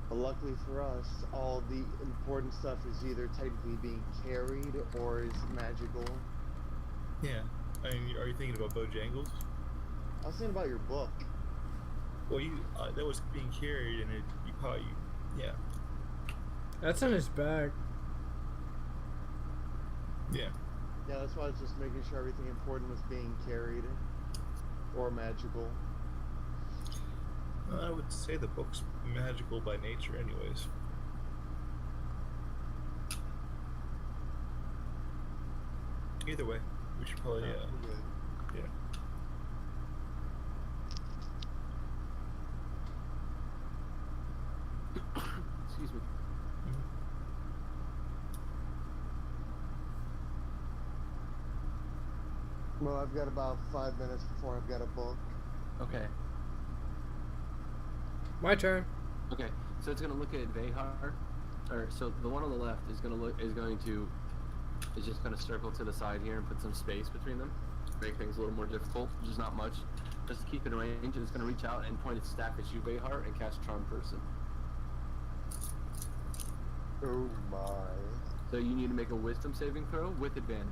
But luckily for us, all the important stuff is either technically being carried or is magical. yeah. I mean, are you thinking about Bojangles? I was thinking about your book. Well, you that was being carried, and you caught you. Yeah. That's in his bag. Yeah. Yeah, that's why I was just making sure everything important was being carried or magical. I would say the book's magical by nature, anyways. Either way, we should probably yeah. Excuse me. Well, I've got about 5 minutes before I've got a book. Okay. My turn. Okay. So it's gonna look at Vehar, or so the one on the left is just gonna circle to the side here and put some space between them, make things a little more difficult, which is not much. Just to keep it in range, and it's gonna reach out and point its staff at you, Vehar, and cast Charm Person. Oh my. So you need to make a Wisdom saving throw with advantage.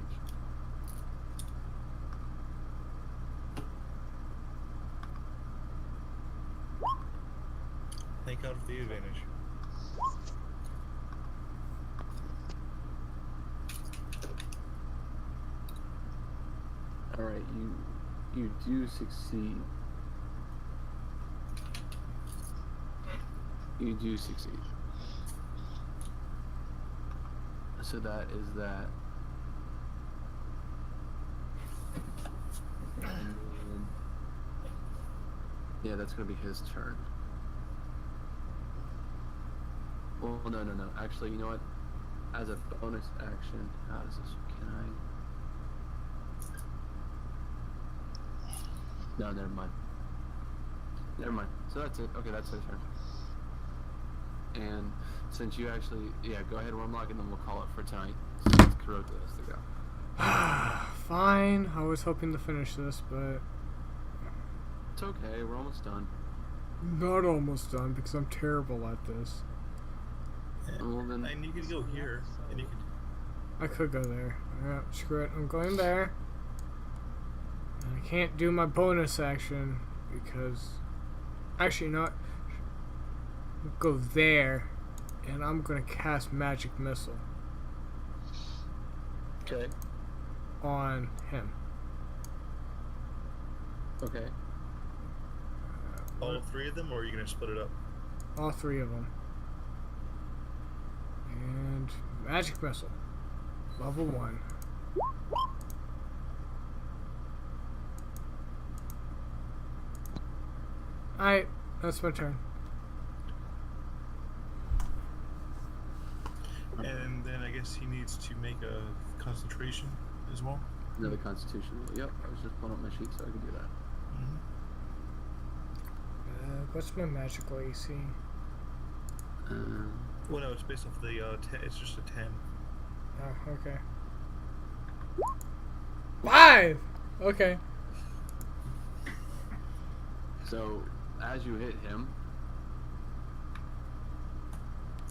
Thank God for the advantage. Alright, you do succeed. You do succeed. So that is that. And yeah, that's gonna be his turn. Well, no. Actually, you know what? As a bonus action, how does this? Can I? No, never mind. Never mind. So that's it. Okay, that's his turn. And since you actually, yeah, go ahead, Wormlock, and then we'll call it for tonight. Since Kurote has to go. Fine. I was hoping to finish this, but It's okay. We're almost done. not almost done because I'm terrible at this. Well, then. And you could go here, and you could. I could go there. Yeah, screw it. I'm going there. And I can't do my bonus action because... Actually, not. Go there. And I'm going to cast Magic Missile Okay. on him. Okay. All three of them, or are you gonna split it up? All three of them. And Magic Missile. Level 1. Alright, that's my turn. And then I guess he needs to make a concentration as well. Another Constitution roll. Yep, I was just pulling up my sheet so I could do that. What's my magical AC? Well, no, it's based off the 10. It's just a 10. Oh, okay. 5! Okay. So, as you hit him,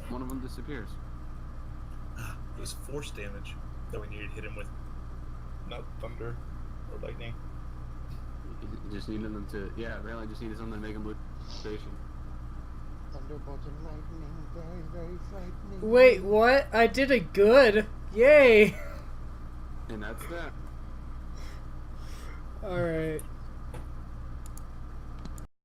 one of them disappears. It was force damage that we needed to hit him with, not thunder or lightning. You just needed them to, yeah, really, I just needed something to make him lose station. Thunderbolt and lightning, very, very frightening. Wait, what? I did it good. Yay! And that's that. Alright.